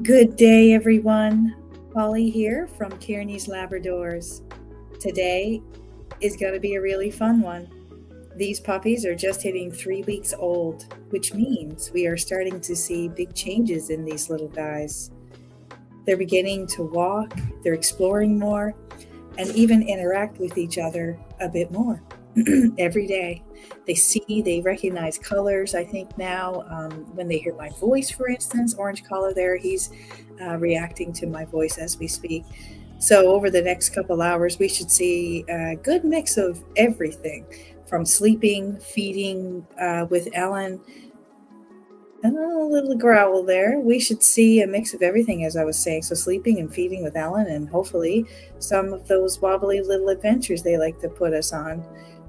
Good day, everyone. Polly here from Kearney's Labradors. Today is going to be a really fun one. These puppies are just hitting 3 weeks old, which means we are starting to see big changes in these little guys. They're beginning to walk, they're exploring more, and even interact with each other a bit more every day. They recognize colors. I think now, when they hear my voice, for instance, orange collar there, he's reacting to my voice as we speak. So, over the next couple hours, we should see a good mix of everything from sleeping, feeding with Ellen, and a little growl there. We should see a mix of everything, as I was saying. So, sleeping and feeding with Ellen, and hopefully some of those wobbly little adventures they like to put us on.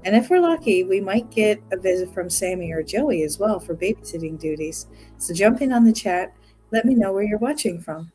And if we're lucky, we might get a visit from Sammy or Joey as well for babysitting duties. So, jump in on the chat. Let me know where you're watching from.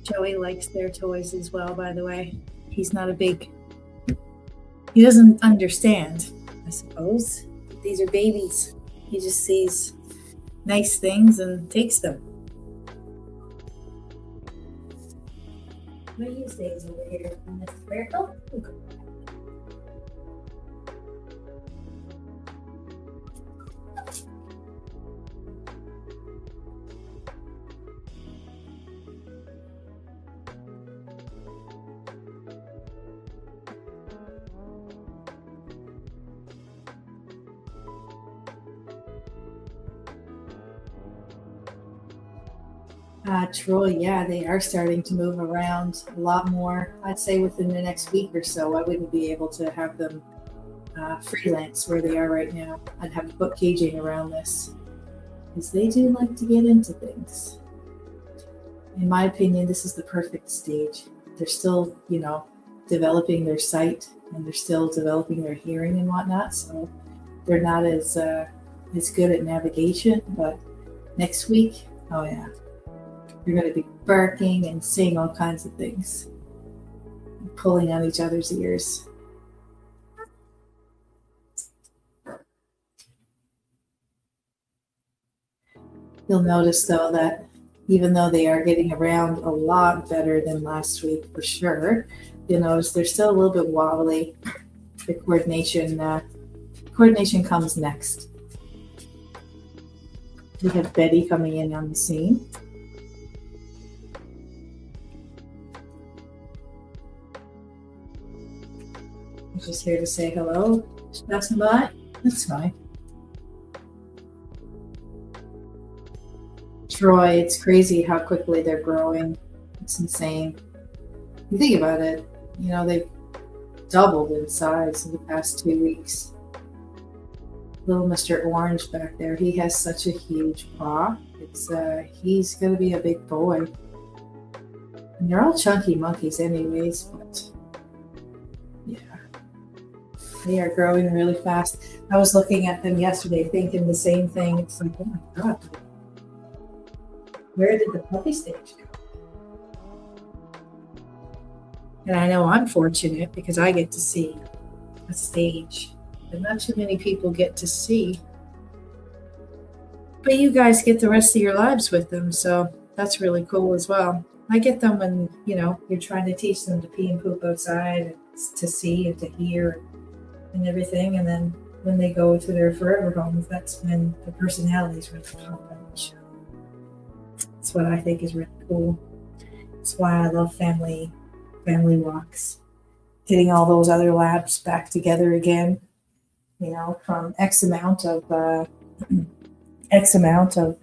Joey likes their toys as well, by the way. He's not a big, he doesn't understand, I suppose. These are babies. He just sees nice things and takes them. What are you saying over here on this square? Oh, Troy, yeah, they are starting to move around a lot more. I'd say within the next week or so, I wouldn't be able to have them freelance where they are right now. I'd have to put caging around this because they do like to get into things. In my opinion, this is the perfect stage. They're still, developing their sight and they're still developing their hearing and whatnot. So they're not as good at navigation. But next week, oh yeah, you're going to be barking and saying all kinds of things, pulling on each other's ears. You'll notice, though, that even though they are getting around a lot better than last week, for sure, you'll notice they're still a little bit wobbly. The coordination comes next. We have Betty coming in on the scene. I'm just here to say hello. Just passing by. That's fine. Troy, it's crazy how quickly they're growing. It's insane. You think about it, they've doubled in size in the past 2 weeks. Little Mr. Orange back there, he has such a huge paw. He's going to be a big boy. And they're all chunky monkeys anyways, but yeah. They are growing really fast. I was looking at them yesterday thinking the same thing. It's like, oh my God, where did the puppy stage go? And I know I'm fortunate because I get to see a stage that not too many people get to see. But you guys get the rest of your lives with them, so that's really cool as well. I get them when, you're trying to teach them to pee and poop outside, to see and to hear and everything. And then when they go to their forever homes, that's when the personalities really pop out. That's what I think is really cool. That's why I love family walks. Getting all those other labs back together again, from X amount of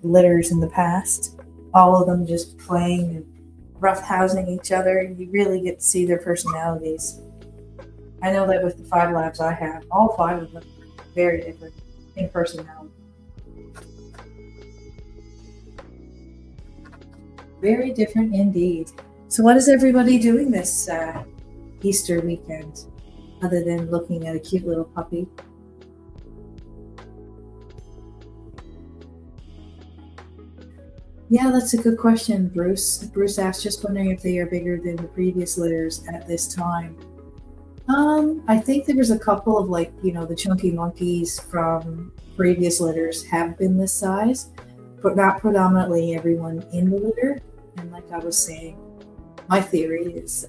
litters in the past. All of them just playing and roughhousing each other. You really get to see their personalities. I know that with the 5 labs I have, all 5 of them are very different in personality. Very different indeed. So what is everybody doing this Easter weekend other than looking at a cute little puppy? Yeah, that's a good question, Bruce. Bruce asked, just wondering if they are bigger than the previous litters at this time. I think there was a couple of the chunky monkeys from previous litters have been this size, but not predominantly everyone in the litter. And like I was saying, my theory is,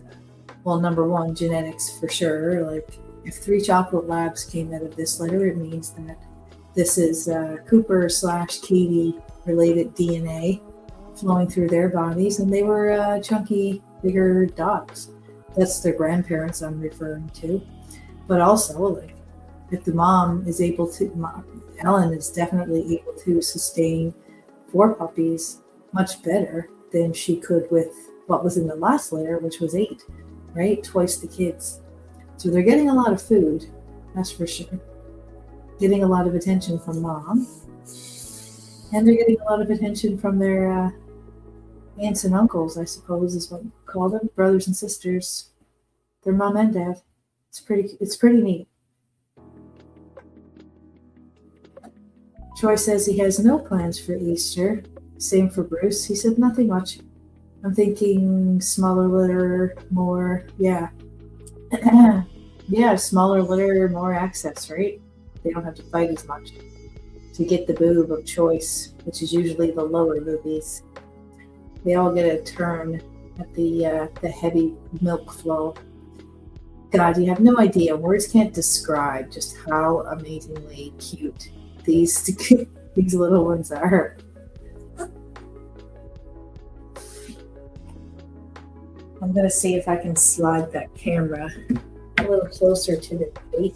number one, genetics for sure. Like if 3 chocolate labs came out of this litter, it means that this is Cooper/Katie related DNA flowing through their bodies, and they were chunky, bigger dogs. That's their grandparents I'm referring to. But also, if the mom is able to, Ellen is definitely able to sustain 4 puppies much better than she could with what was in the last litter, which was 8, right? Twice the kids. So they're getting a lot of food, that's for sure. Getting a lot of attention from mom. And they're getting a lot of attention from their aunts and uncles, I suppose is what you call them, brothers and sisters. Their mom and dad. It's pretty neat. Troy says he has no plans for Easter. Same for Bruce. He said nothing much. I'm thinking smaller litter, more, yeah. Yeah, smaller litter, more access, right? They don't have to fight as much to get the boob of choice, which is usually the lower boobies. They all get a turn at the heavy milk flow. God, you have no idea. Words can't describe just how amazingly cute these these little ones are. I'm gonna see if I can slide that camera a little closer to the face.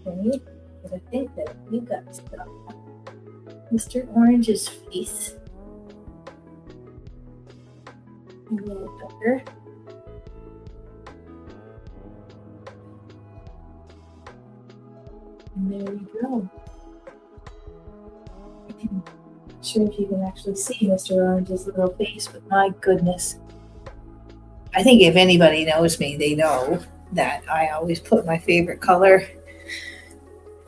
Okay, because I think that you got stuff. Mr. Orange's face. A little better. And there you go. Not sure if you can actually see Mr. Orange's little face, but my goodness. I think if anybody knows me, they know that I always put my favorite color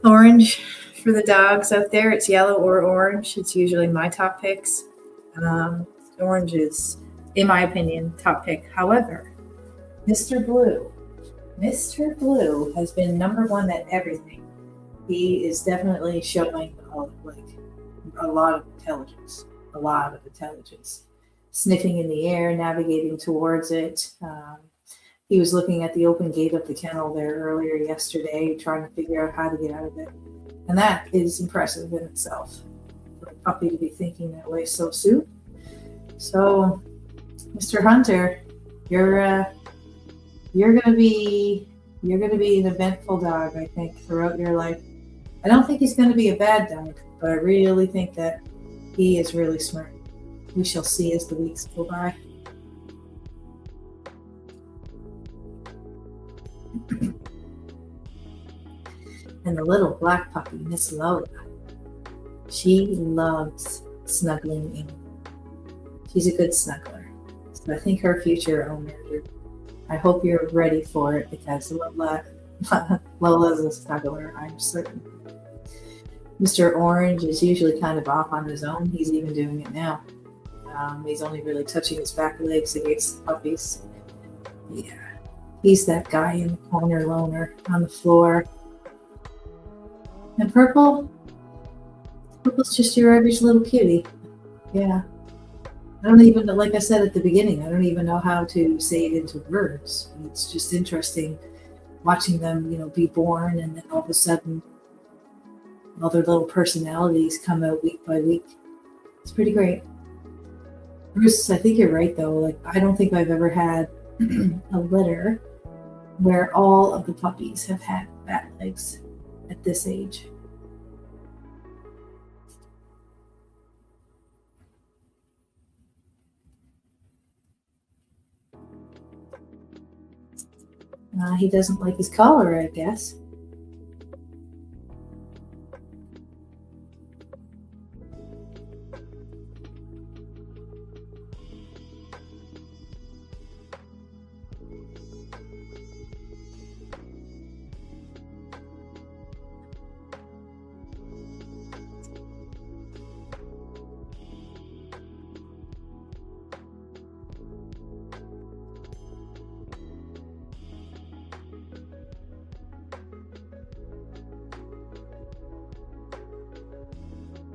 orange for the dogs out there. It's yellow or orange. It's usually my top picks. Orange is, in my opinion, top pick. However, Mr. Blue has been number one at everything. He is definitely showing a lot of intelligence. Sniffing in the air, navigating towards it. He was looking at the open gate of the kennel there earlier yesterday, trying to figure out how to get out of it. And that is impressive in itself, for a puppy to be thinking that way so soon. So, Mr. Hunter, you're gonna be an eventful dog, I think, throughout your life. I don't think he's gonna be a bad dog, but I really think that he is really smart. We shall see as the weeks go by. And the little black puppy, Miss Lola, she loves snuggling in. She's a good snuggler. So I think her future owner, I hope you're ready for it, because Lola's a snuggler, I'm certain. Mr. Orange is usually kind of off on his own. He's even doing it now. He's only really touching his back legs against the puppies. Yeah, he's that guy in the corner loner on the floor. And Purple's just your average little cutie. Yeah. I don't even, like I said at the beginning, I don't even know how to say it into words. It's just interesting watching them, be born, and then all of a sudden all their little personalities come out week by week. It's pretty great. Bruce, I think you're right though. I don't think I've ever had a litter where all of the puppies have had fat legs at this age. He doesn't like his collar, I guess.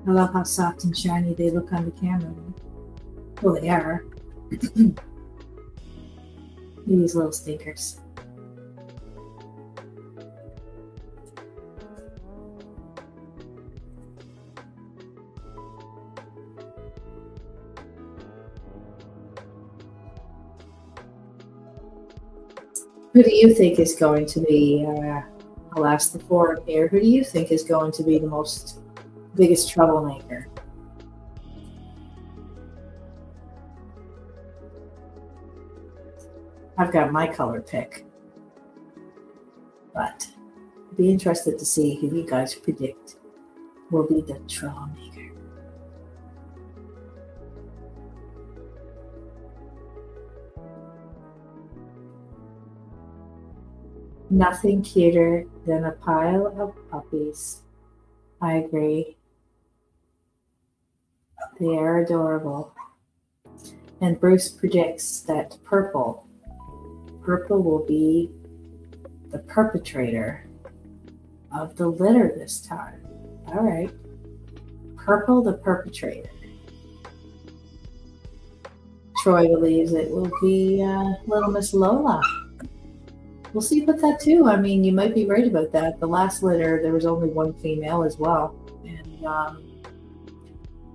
I love how soft and shiny they look on the camera. Well, they are. These little stinkers. Who do you think is going to be, I'll ask the forum here, who do you think is going to be the biggest troublemaker? I've got my color pick, but I'd be interested to see who you guys predict will be the troublemaker. Nothing cuter than a pile of puppies. I agree. They are adorable. And Bruce predicts that Purple will be the perpetrator of the litter this time. All right. Purple, the perpetrator. Troy believes it will be little Miss Lola. We'll see about that too. I mean, you might be right about that. The last litter, there was only one female as well. And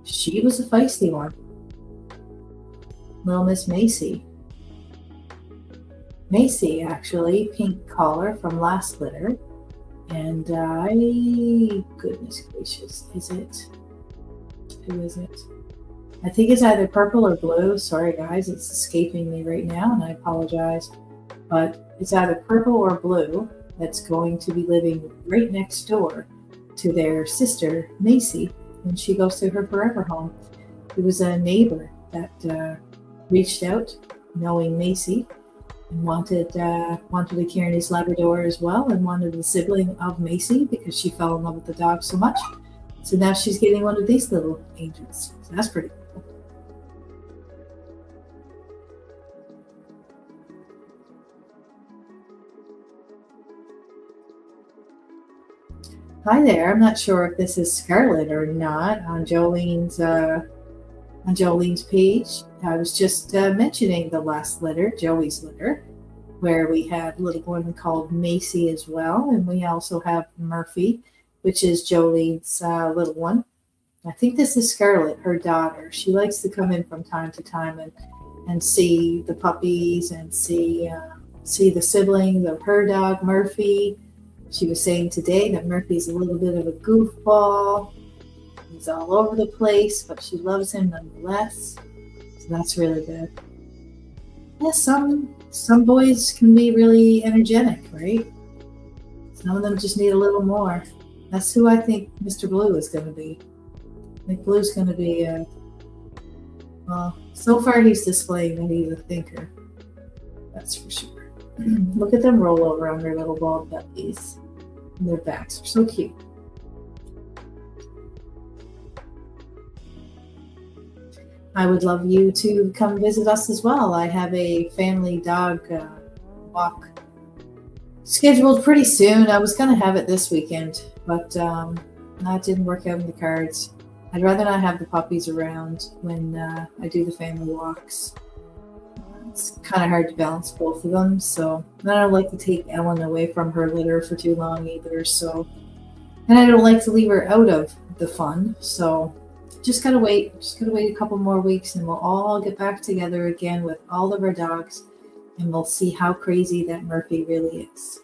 she was a feisty one. Little Miss Macy. Macy, actually, pink collar from last litter. And goodness gracious, is it? Who is it? I think it's either purple or blue. Sorry, guys, it's escaping me right now, and I apologize. But it's either purple or blue that's going to be living right next door to their sister, Macy, when she goes to her forever home. It was a neighbor that reached out, knowing Macy, and wanted a Kearney's Labrador as well, and wanted a sibling of Macy because she fell in love with the dog so much. So now she's getting one of these little angels. So that's pretty cool. Hi there. I'm not sure if this is Scarlet or not on Jolene's page. I was just mentioning the last litter, Joey's litter, where we have a little one called Macy as well, and we also have Murphy, which is Jolene's little one. I think this is Scarlet, her daughter. She likes to come in from time to time and see the puppies and see the siblings of her dog, Murphy. She was saying today that Murphy's a little bit of a goofball. He's all over the place, but she loves him nonetheless. So that's really good. Yeah, some boys can be really energetic, right? Some of them just need a little more. That's who I think Mr. Blue is going to be. I think Blue's going to be well, so far he's displaying that he's a thinker. That's for sure. Look at them roll over on their little bald bellies. And their backs are so cute. I would love you to come visit us as well. I have a family dog walk scheduled pretty soon. I was going to have it this weekend, but that didn't work out in the cards. I'd rather not have the puppies around when I do the family walks. It's kind of hard to balance both of them, so I don't like to take Ellen away from her litter for too long either. So, and I don't like to leave her out of the fun. So, just gotta wait. Just gotta wait a couple more weeks, and we'll all get back together again with all of our dogs, and we'll see how crazy that Murphy really is.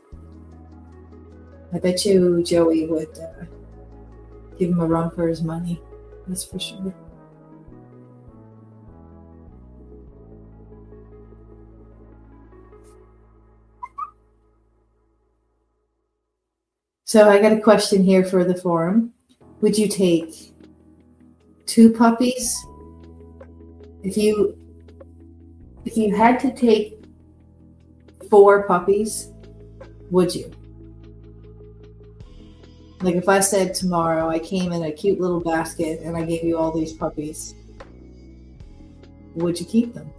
I bet you Joey would give him a run for his money. That's for sure. So I got a question here for the forum. Would you take 2 puppies? If you had to take 4 puppies, would you? Like if I said tomorrow I came in a cute little basket and I gave you all these puppies, would you keep them?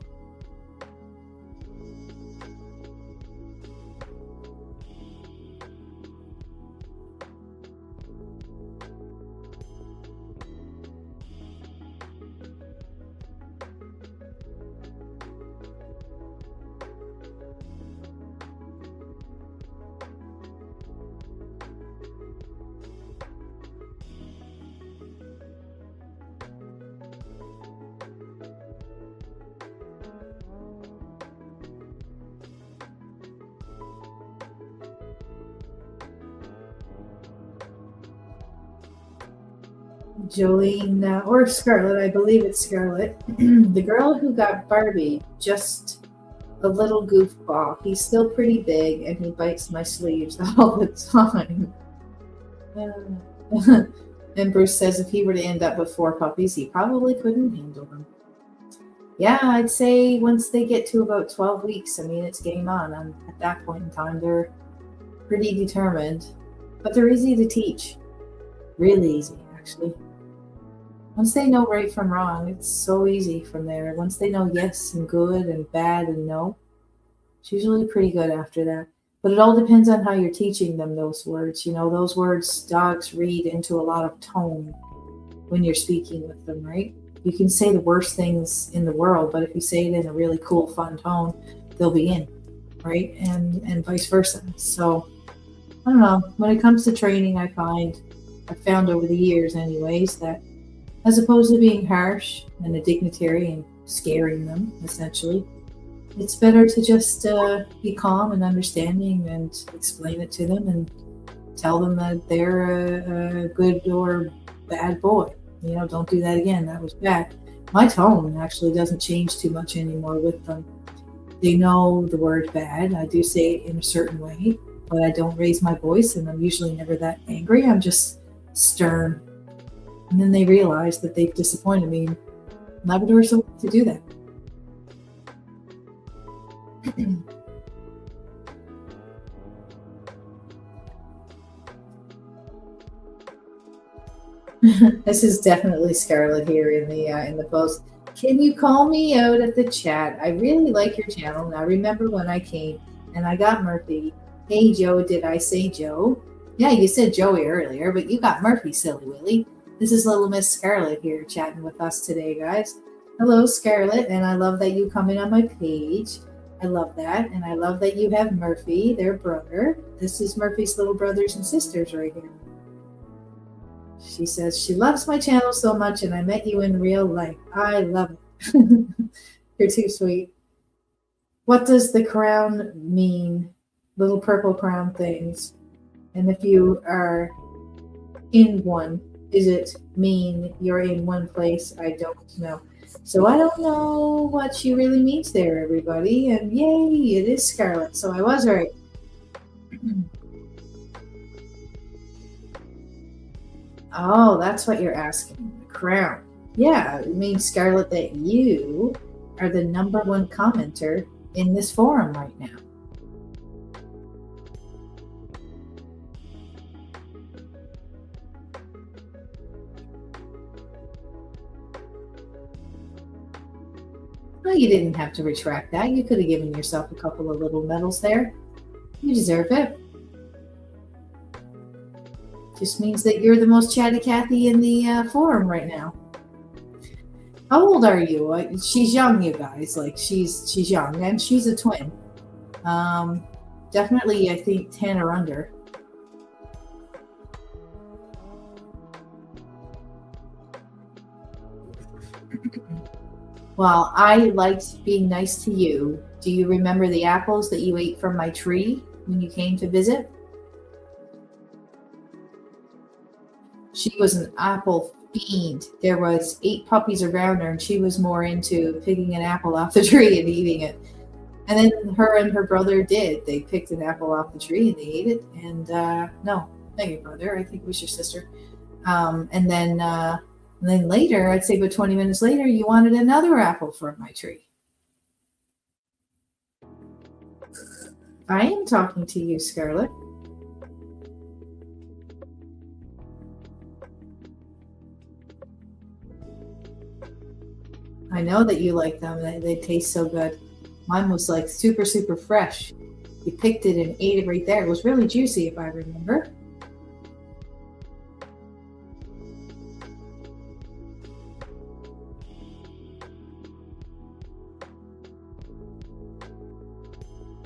Jolene, or Scarlet, I believe it's Scarlet, the girl who got Barbie, just a little goofball. He's still pretty big and he bites my sleeves all the time. And Bruce says if he were to end up with 4 puppies, he probably couldn't handle them. Yeah, I'd say once they get to about 12 weeks, I mean, it's game on. At that point in time, they're pretty determined, but they're easy to teach. Really easy, actually. Once they know right from wrong, it's so easy from there. Once they know yes and good and bad and no, it's usually pretty good after that. But it all depends on how you're teaching them those words. You know, those words dogs read into a lot of tone when you're speaking with them, right? You can say the worst things in the world, but if you say it in a really cool, fun tone, they'll be in, right? And vice versa. So I don't know. When it comes to training, I've found over the years, anyways, that as opposed to being harsh and a dignitary and scaring them, essentially, it's better to just be calm and understanding and explain it to them and tell them that they're a good or bad boy. You know, don't do that again. That was bad. My tone actually doesn't change too much anymore with them. They know the word bad. I do say it in a certain way, but I don't raise my voice, and I'm usually never that angry. I'm just stern. And then they realize that they've disappointed me. Labradors don't like to do that. This is definitely Scarlett here in the post. Can you call me out at the chat? I really like your channel. Now remember when I came and I got Murphy. Hey Joe, did I say Joe? Yeah, you said Joey earlier, but you got Murphy, silly Willy. This is little Miss Scarlett here chatting with us today, guys. Hello, Scarlett, and I love that you come in on my page. I love that, and I love that you have Murphy, their brother. This is Murphy's little brothers and sisters right here. She says she loves my channel so much, and I met you in real life. I love it. You're too sweet. What does the crown mean? Little purple crown things. And if you are in one, does it mean you're in one place? I don't know. So I don't know what she really means there, everybody. And yay, it is Scarlett. So I was right. Oh, that's what you're asking. The crown. Yeah, it means, Scarlett, that you are the #1 commenter in this forum right now. Well, you didn't have to retract that. You could have given yourself a couple of little medals there. You deserve it. Just means that you're the most chatty Cathy in the forum right now. How old are you? She's young, you guys. Like she's young, and she's a twin. Definitely, I think 10 or under. Well, I liked being nice to you. Do you remember the apples that you ate from my tree when you came to visit? She was an apple fiend. There was 8 puppies around her, and she was more into picking an apple off the tree and eating it. And then her and her brother did. They picked an apple off the tree and they ate it. And no, not your brother. I think it was your sister. And then later, I'd say about 20 minutes later, you wanted another apple from my tree. I am talking to you, Scarlett. I know that you like them. They taste so good. Mine was like super, super fresh. You picked it and ate it right there. It was really juicy, if I remember.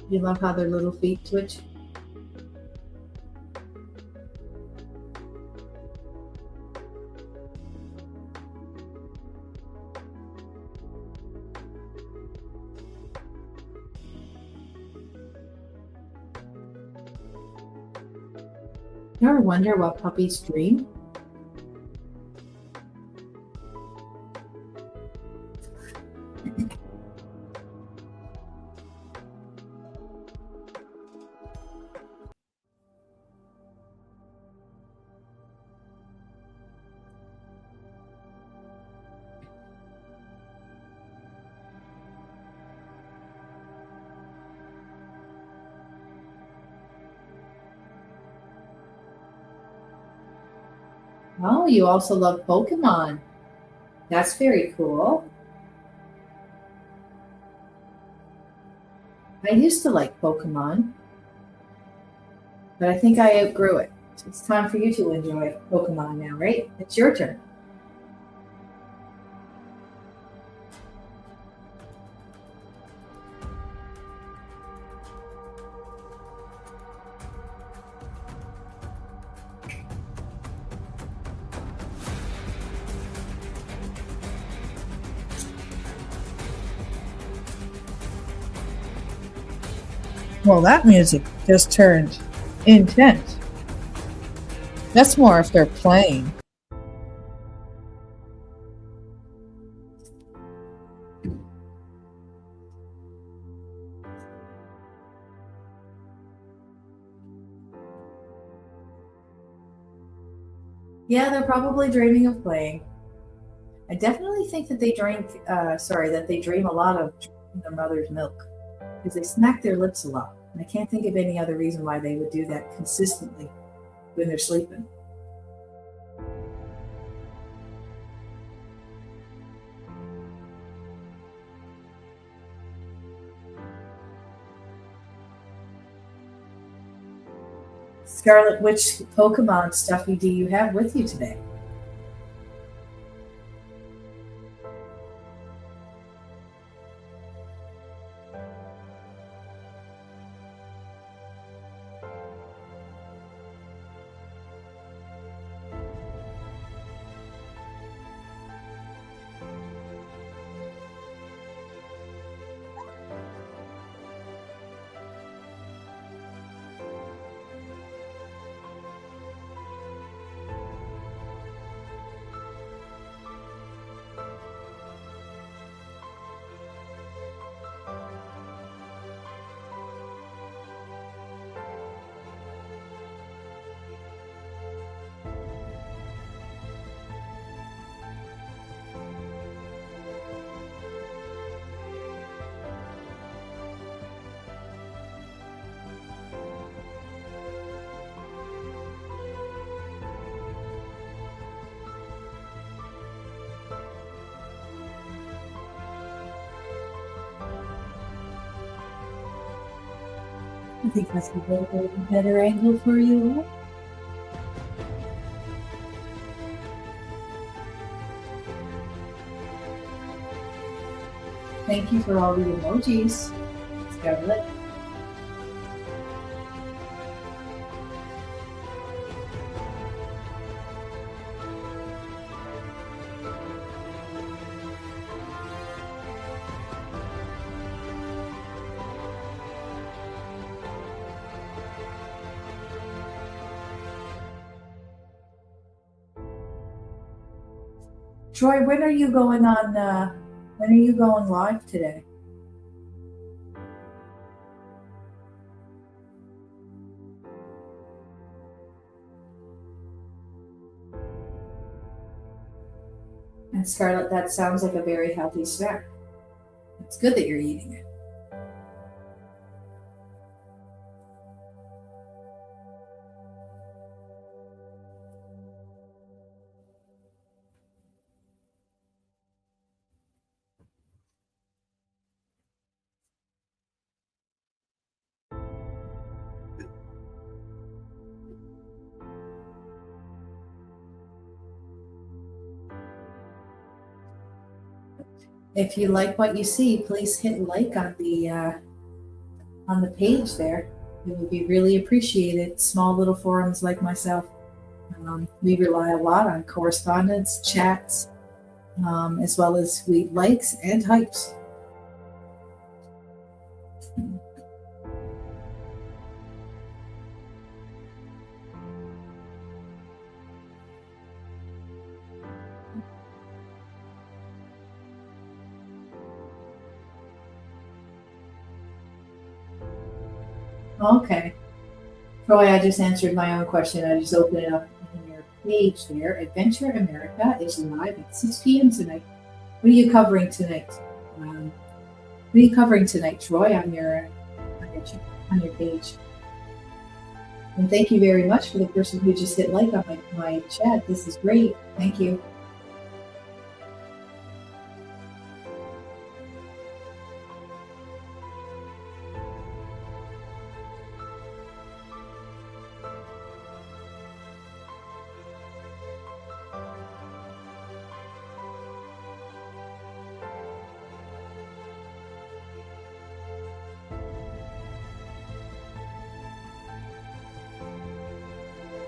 You love how their little feet twitch? You ever wonder what puppies dream? Oh, you also love Pokemon. That's very cool. I used to like Pokemon, but I think I outgrew it. So it's time for you to enjoy Pokemon now, right? It's your turn. Well, that music just turned intense. That's more if they're playing. Yeah, they're probably dreaming of playing. I definitely think that that they dream a lot of drinking their mother's milk because they smack their lips a lot. And I can't think of any other reason why they would do that consistently when they're sleeping. Scarlet, which Pokemon stuffy do you have with you today? I think that's a little bit of a better angle for you. Thank you for all the emojis, Scarlet. Troy, when are you going on? When are you going live today? And Scarlett, that sounds like a very healthy snack. It's good that you're eating it. If you like what you see, please hit like on the page there. It would be really appreciated. Small little forums like myself, we rely a lot on correspondence, chats, as well as we likes and hypes. Okay. Troy, I just answered my own question. I just opened it up in your page there. Adventure America is live at 6 p.m. tonight. What are you covering tonight? What are you covering tonight, Troy, on your page? And thank you very much for the person who just hit like on my chat. This is great. Thank you.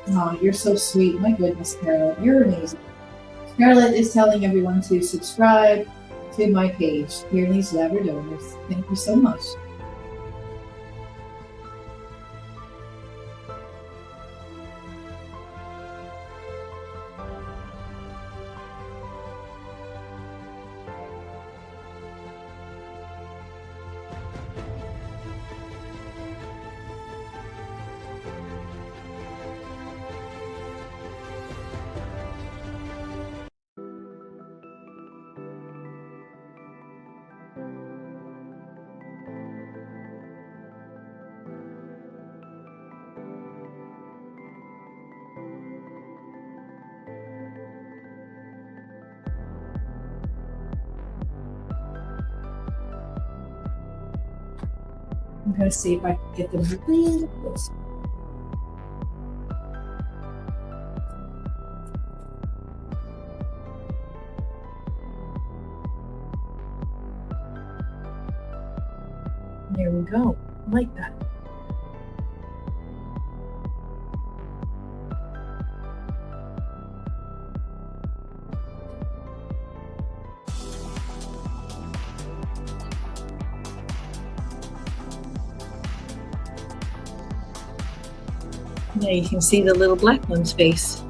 Oh, you're so sweet. My goodness, Scarlett, you're amazing. Scarlett is telling everyone to subscribe to my page, Tierney's Labradors. Thank you so much. I'm going to see if I can get them a little closer. There we go. I like that. Now you can see the little black one's face.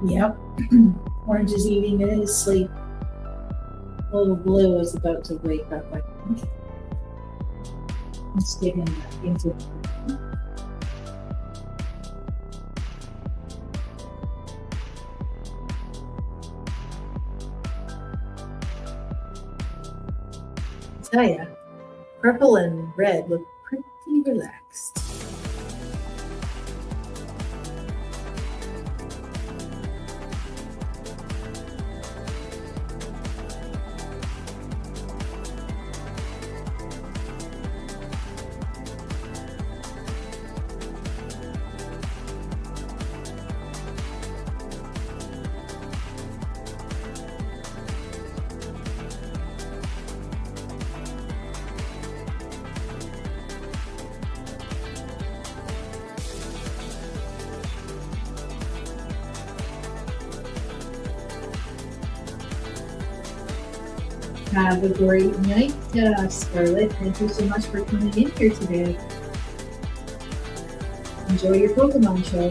Yep. Orange is eating in his sleep. Little Blue is about to wake up, I think. Let's get him back into it. I tell ya, purple and red look pretty relaxed. Have a great night, Scarlett. Thank you so much for coming in here today. Enjoy your Pokemon show.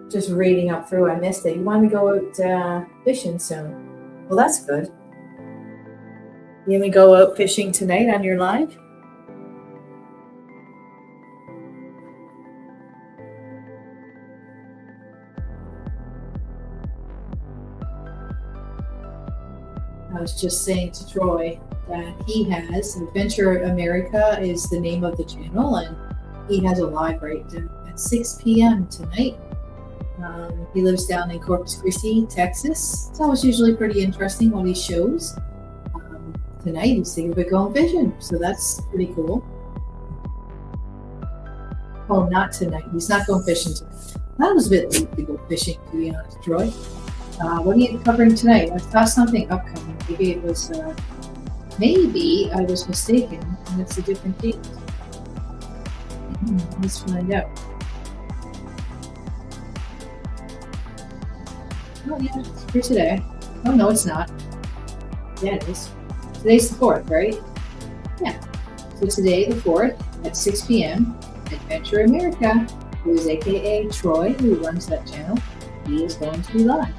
Just reading up through, I missed it. You want to go out fishing soon? Well, that's good. You want to go out fishing tonight on your live? I was just saying to Troy that he has Adventure America is the name of the channel, and he has a live right at 6 p.m. tonight. He lives down in Corpus Christi, Texas. It's always usually pretty interesting what he shows. Tonight he's thinking about going fishing, so that's pretty cool. Oh, not tonight. He's not going fishing tonight. That was a bit late to go fishing, to be honest, Troy. What are you covering tonight? I saw something upcoming. Maybe I was mistaken and it's a different date. Let's find out. Oh yeah, it's for today. Oh no, it's not. Yeah, it is. Today's the 4th, right? Yeah. So today, the 4th, at 6 p.m., Adventure America, who is aka Troy, who runs that channel, he is going to be live.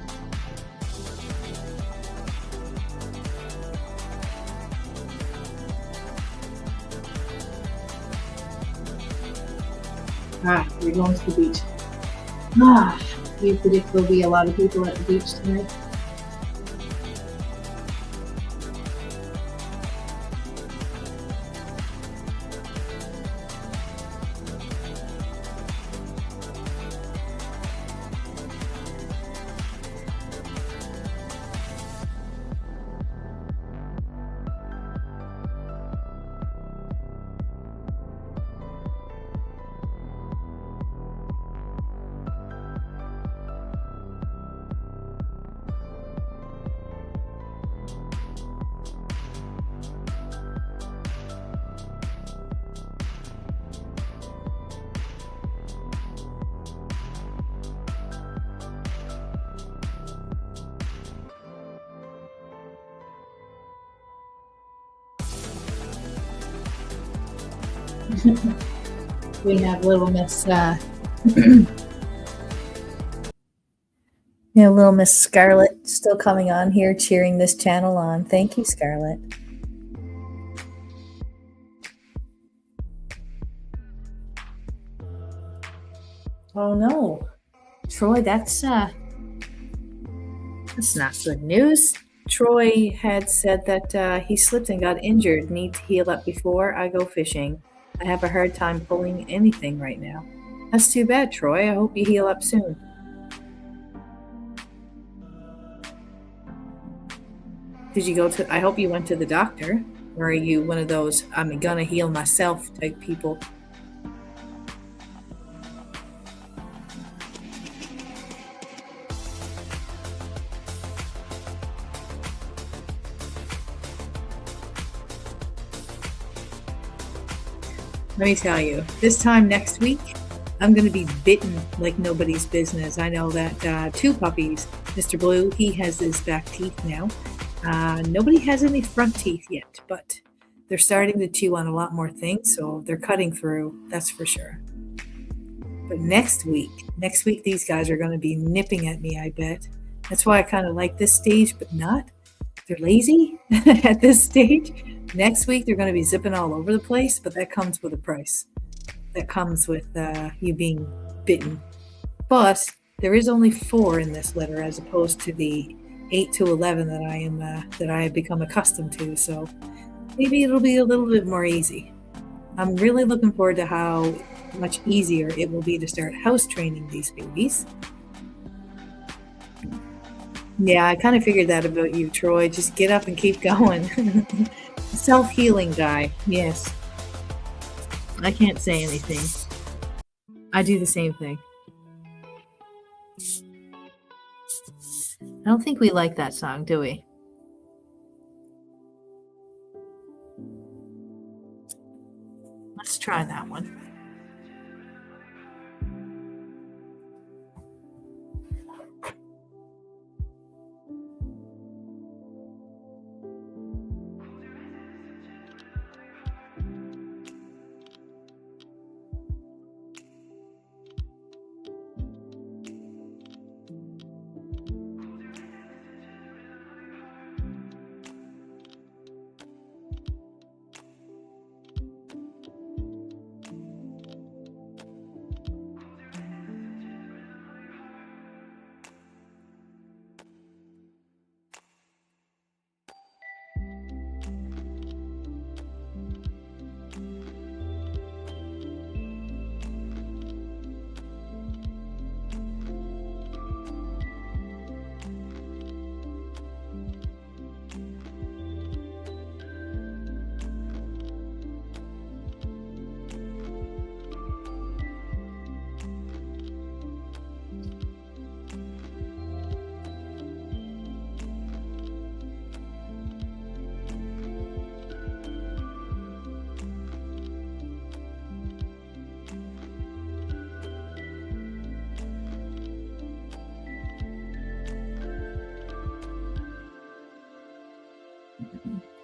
We're going to the beach. We predict there'll be a lot of people at the beach tonight. We have little Miss Little Miss Scarlett still coming on here, cheering this channel on. Thank you, Scarlett. Oh no, Troy, that's not good news. Troy had said that he slipped and got injured. Need to heal up before I go fishing. I have a hard time pulling anything right now. That's too bad, Troy. I hope you heal up soon. Did you go to, I hope you went to the doctor, or are you one of those I'm gonna heal myself type people? Let me tell you, this time next week, I'm going to be bitten like nobody's business. I know that 2 puppies, Mr. Blue, he has his back teeth now. Nobody has any front teeth yet, but they're starting to chew on a lot more things, so they're cutting through, that's for sure. But next week, these guys are going to be nipping at me, I bet. That's why I kind of like this stage, but not. They're lazy at this stage. Next week, they're going to be zipping all over the place, but that comes with a price. That comes with you being bitten. But there is only 4 in this litter, as opposed to the 8 to 11 that I have become accustomed to. So maybe it'll be a little bit more easy. I'm really looking forward to how much easier it will be to start house training these babies. Yeah, I kind of figured that about you, Troy. Just get up and keep going. Self-healing guy, yes. I can't say anything. I do the same thing. I don't think we like that song, do we? Let's try that one.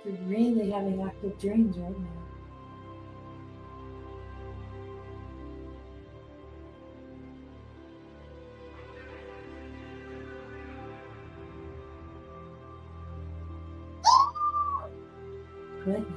They're really having active dreams right now. Goodness.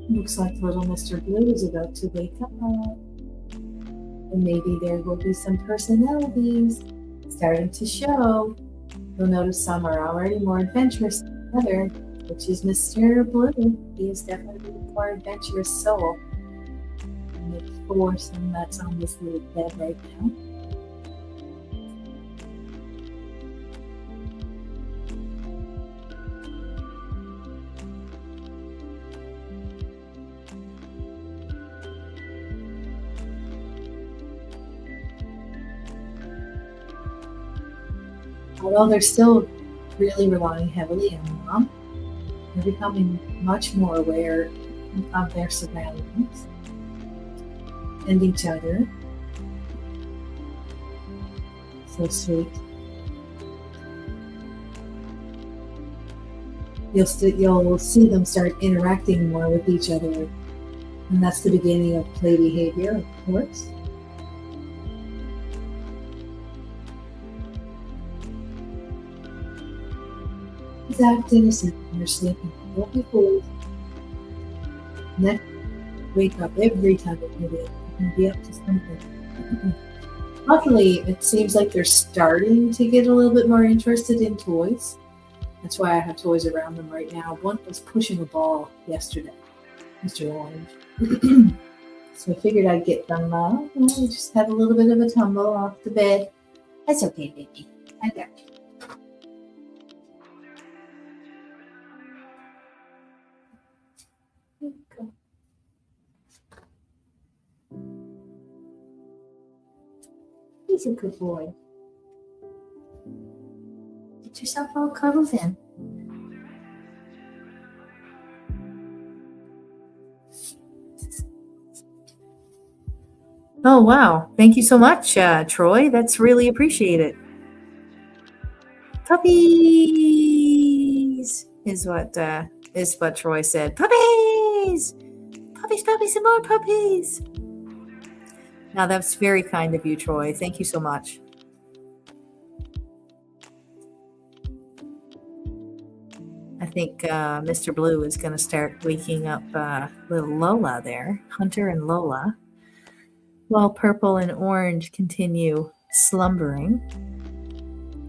Looks like little Mr. Blue is about to wake up. And maybe there will be some personalities starting to show. You'll notice some are already more adventurous than others, which is Mr. Blue. He is definitely a more adventurous soul. And the foursome that's on this little bed right now. Although they're still really relying heavily on mom, they're becoming much more aware of their surroundings and each other. So sweet. You'll see them start interacting more with each other, and that's the beginning of play behavior, of course. Act innocent when you're sleeping. Don't be fooled. Never wake up every time you do it. You can be up to something. Luckily, it seems like they're starting to get a little bit more interested in toys. That's why I have toys around them right now. One was pushing a ball yesterday, Mr. Orange. So I figured I'd get them. We just had a little bit of a tumble off the bed. That's okay, baby. I got you. He's a good boy. Get yourself all cuddled in. Oh, wow. Thank you so much, Troy. That's really appreciated. Puppies is what Troy said. Puppies! Puppies, puppies, and more puppies. Now, that's very kind of you, Troy. Thank you so much. I think Mr. Blue is going to start waking up little Lola there, Hunter and Lola, while Purple and Orange continue slumbering.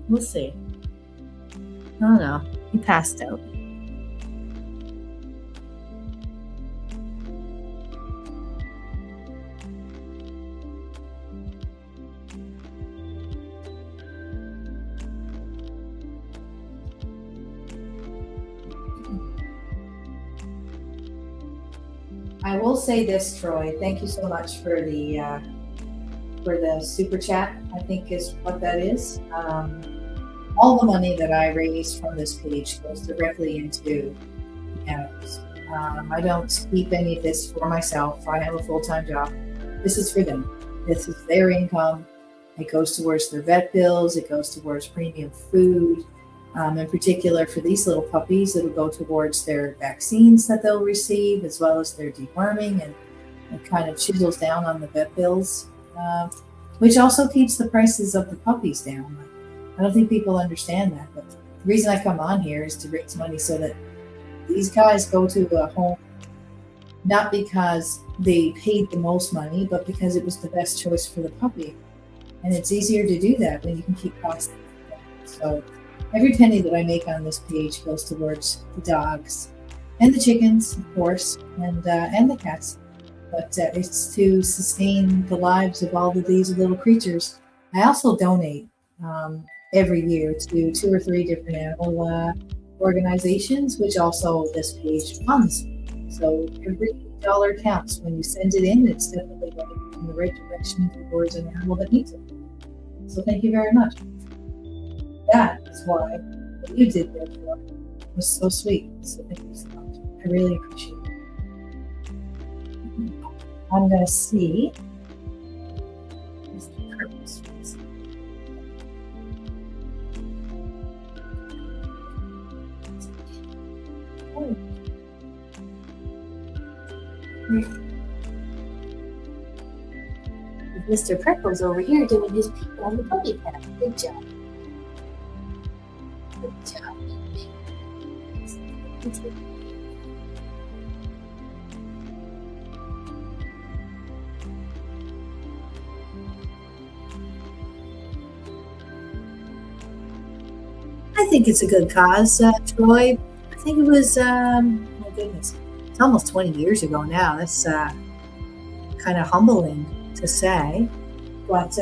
We'll see. Oh no, he passed out. I will say this, Troy. Thank you so much for the super chat. I think is what that is. All the money that I raise from this page goes directly into animals. I don't keep any of this for myself. I have a full-time job. This is for them. This is their income. It goes towards their vet bills. It goes towards premium food. In particular, for these little puppies, it'll go towards their vaccines that they'll receive, as well as their deworming, and it kind of chisels down on the vet bills, which also keeps the prices of the puppies down. I don't think people understand that, but the reason I come on here is to raise money so that these guys go to a home, not because they paid the most money, but because it was the best choice for the puppy. And it's easier to do that when you can keep costs down. So every penny that I make on this page goes towards the dogs and the chickens, of course, and the cats. But it's to sustain the lives of all of these little creatures. I also donate every year to 2 or 3 different animal organizations, which also this page funds. So every dollar counts. When you send it in, it's definitely going in the right direction towards an animal that needs it. So thank you very much. That is why what you did there for was so sweet. So thank you so much. I really appreciate it. I'm going to see Mr. Curtis. Mr. Purple's over here doing his pee on the puppy pad. Good job. Good job. I think it's a good cause, Troy. I think it was, my goodness, it's almost 20 years ago now. That's kind of humbling to say. But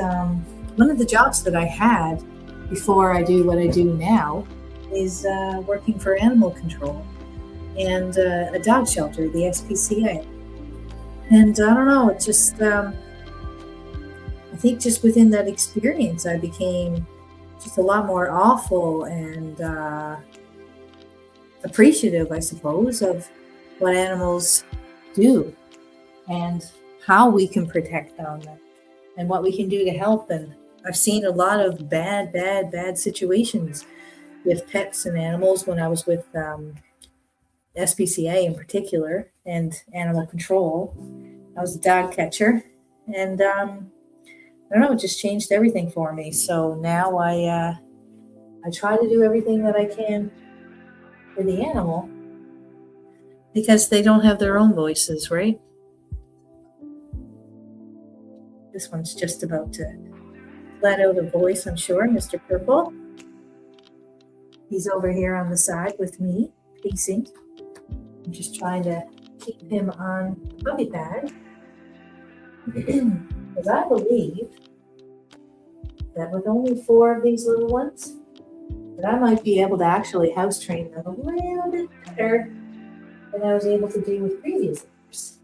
one of the jobs that I had before I do what I do now is working for animal control and a dog shelter, the SPCA. And I don't know, it just, I think just within that experience, I became just a lot more awful and appreciative, I suppose, of what animals do and how we can protect them and what we can do to help. And I've seen a lot of bad situations with pets and animals when I was with SPCA in particular and animal control. I was a dog catcher, and I don't know, it just changed everything for me. So now I try to do everything that I can for the animal because they don't have their own voices, right? This one's just about to let out a voice, I'm sure, Mr. Purple. He's over here on the side with me, pacing. I'm just trying to keep him on the puppy pad. Because I believe that with only 4 of these little ones, that I might be able to actually house train them a little bit better than I was able to do with previous years.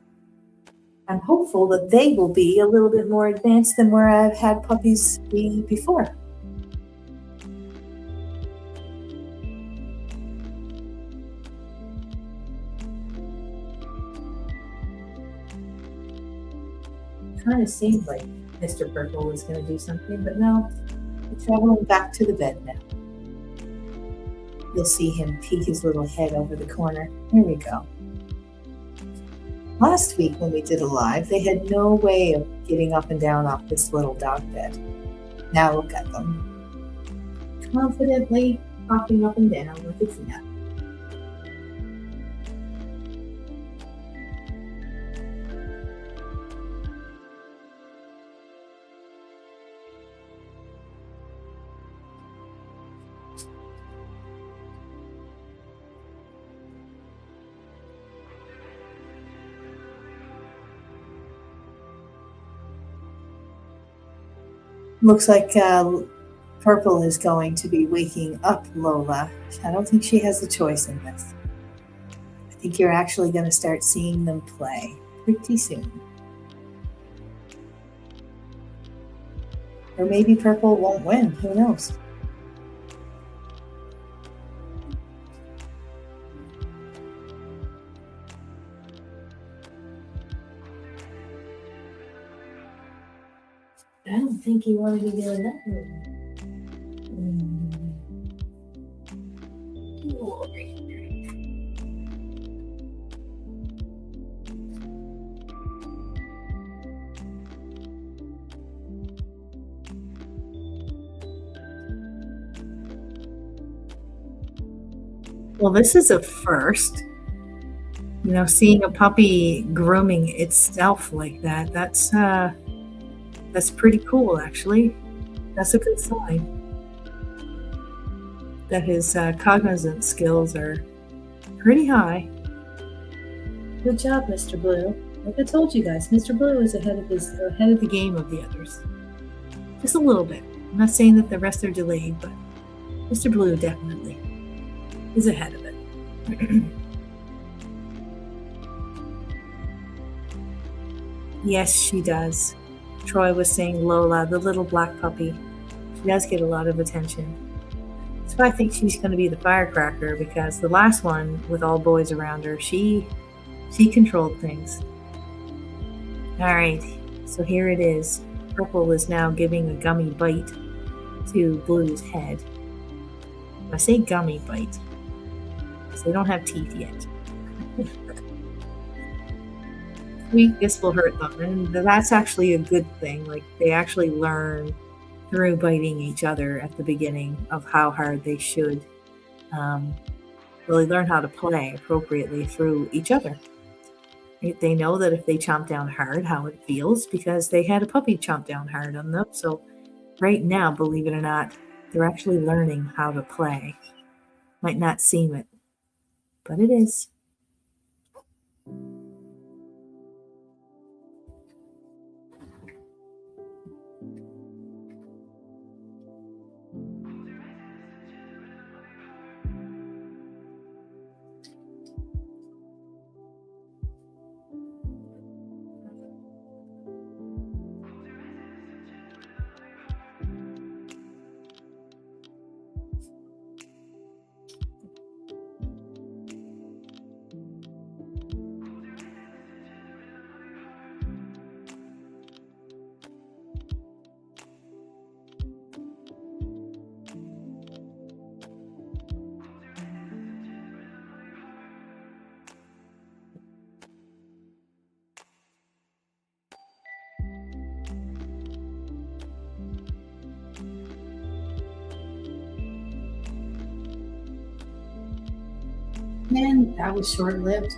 I'm hopeful that they will be a little bit more advanced than where I've had puppies be before. Kind of seemed like Mr. Purple was going to do something, but no, we're traveling back to the bed now. You'll see him peek his little head over the corner. Here we go. Last week when we did a live, they had no way of getting up and down off this little dog bed. Now look at them. Confidently hopping up and down like it's nothing. Looks like Purple is going to be waking up Lola. I don't think she has a choice in this. I think you're actually going to start seeing them play pretty soon. Or maybe Purple won't win. Who knows? I don't think he wanted to do that movie. Well, this is a first. You know, seeing a puppy grooming itself like that, that's pretty cool, actually. That's a good sign that his cognizant skills are pretty high. Good job, Mr. Blue. Like I told you guys, Mr. Blue is ahead of the game of the others. Just a little bit. I'm not saying that the rest are delayed, but Mr. Blue definitely is ahead of it. Yes, she does. Troy was saying Lola, the little black puppy. She does get a lot of attention. That's why I think she's going to be the firecracker, because the last one, with all boys around her, she controlled things. All right, so here it is. Purple is now giving a gummy bite to Blue's head. I say gummy bite because they don't have teeth yet. This will hurt them, and that's actually a good thing. Like, they actually learn through biting each other at the beginning of how hard they should really learn how to play appropriately through each other. They know that if they chomp down hard, how it feels, because they had a puppy chomp down hard on them. So right now, believe it or not, they're actually learning how to play. Might not seem it, but it is. Man, that was short-lived.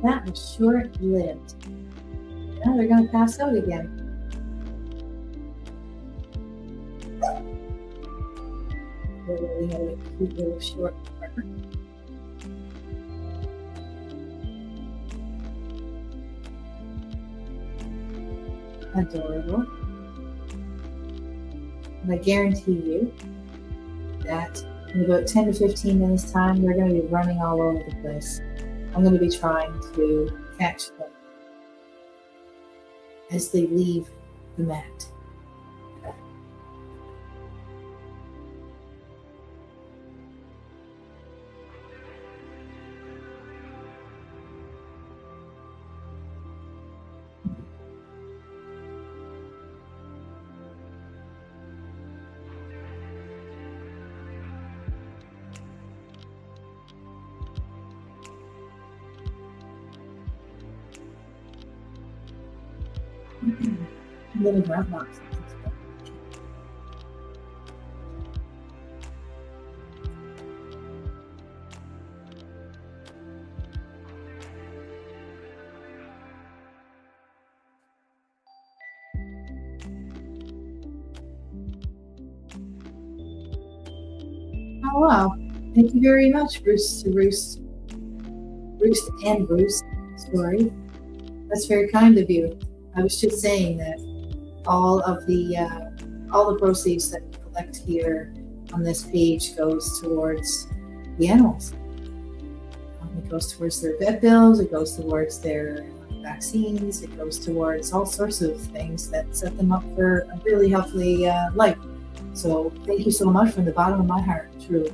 That was short-lived. Now they're going to pass out again. They really had a cute little short partner. Adorable. And I guarantee you that in about 10 to 15 minutes time, they're going to be running all over the place. I'm going to be trying to catch them as they leave the mat. Little brown box. Oh wow! Thank you very much, Bruce and Bruce. Sorry, that's very kind of you. I was just saying that all the proceeds that we collect here on this page goes towards the animals. It goes towards their vet bills. It goes towards their vaccines. It goes towards all sorts of things that set them up for a really healthy life. So thank you so much from the bottom of my heart. Truly,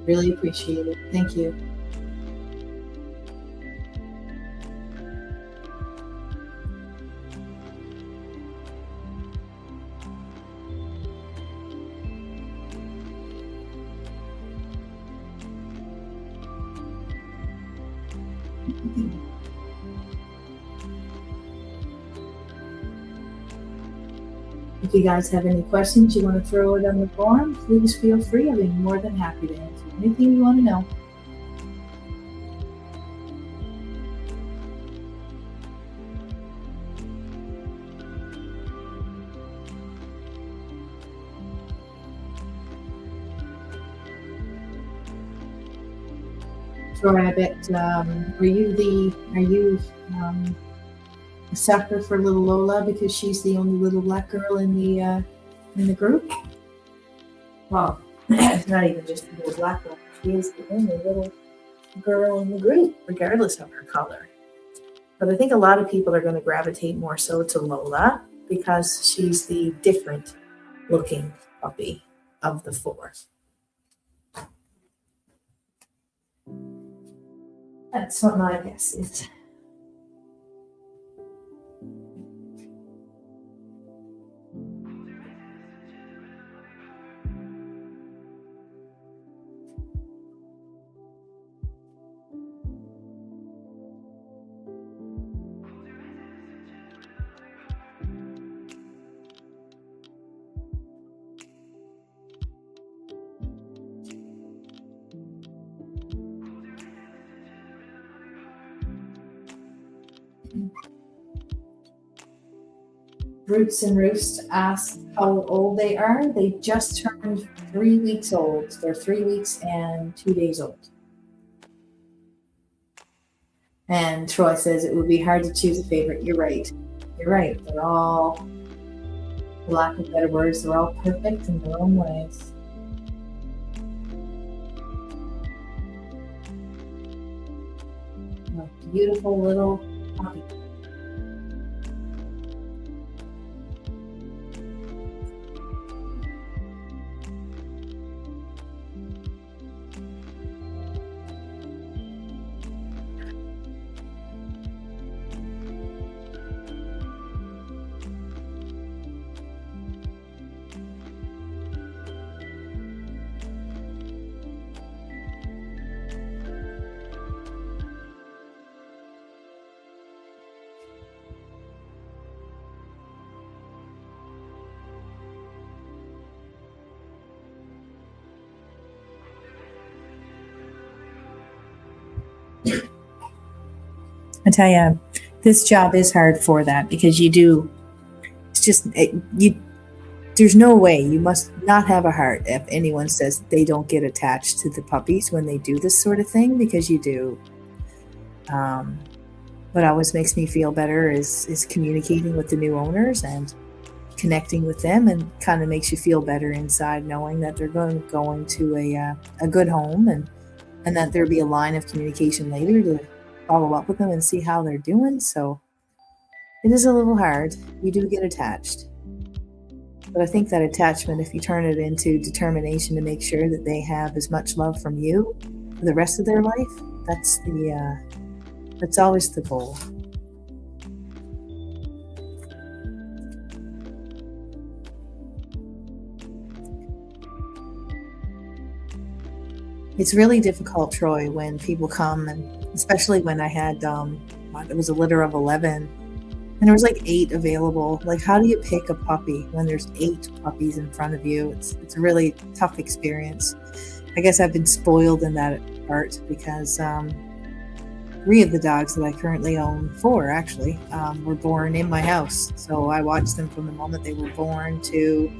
really appreciate it. Thank you. If you guys have any questions you want to throw it on the forum, please feel free. I'll be more than happy to answer anything you want to know. Troy, I bet, are you a sucker for little Lola because she's the only little black girl in the group. Well, it's not even just a little black girl. She is the only little girl in the group, regardless of her color. But I think a lot of people are going to gravitate more so to Lola because she's the different looking puppy of the four. That's what my guess is. Roots and Roost asked how old they are. They just turned 3 weeks old. They're 3 weeks and 2 days old. And Troy says it would be hard to choose a favorite. You're right. You're right. They're all, for lack of better words, they're all perfect in their own ways. A beautiful little puppy. I tell you, this job is hard for that because there's no way, you must not have a heart if anyone says they don't get attached to the puppies when they do this sort of thing, because you do. What always makes me feel better is communicating with the new owners and connecting with them, and kind of makes you feel better inside knowing that they're going to a good home, and that there'll be a line of communication later to follow up with them and see how they're doing. So it is a little hard. You do get attached. But I think that attachment, if you turn it into determination to make sure that they have as much love from you for the rest of their life, that's always the goal. It's really difficult, Troy, when people come, and especially when I had, it was a litter of 11, and there was like 8 available. Like, how do you pick a puppy when there's 8 puppies in front of you? It's a really tough experience. I guess I've been spoiled in that part because 3 of the dogs that I currently own, 4 actually, were born in my house. So I watched them from the moment they were born to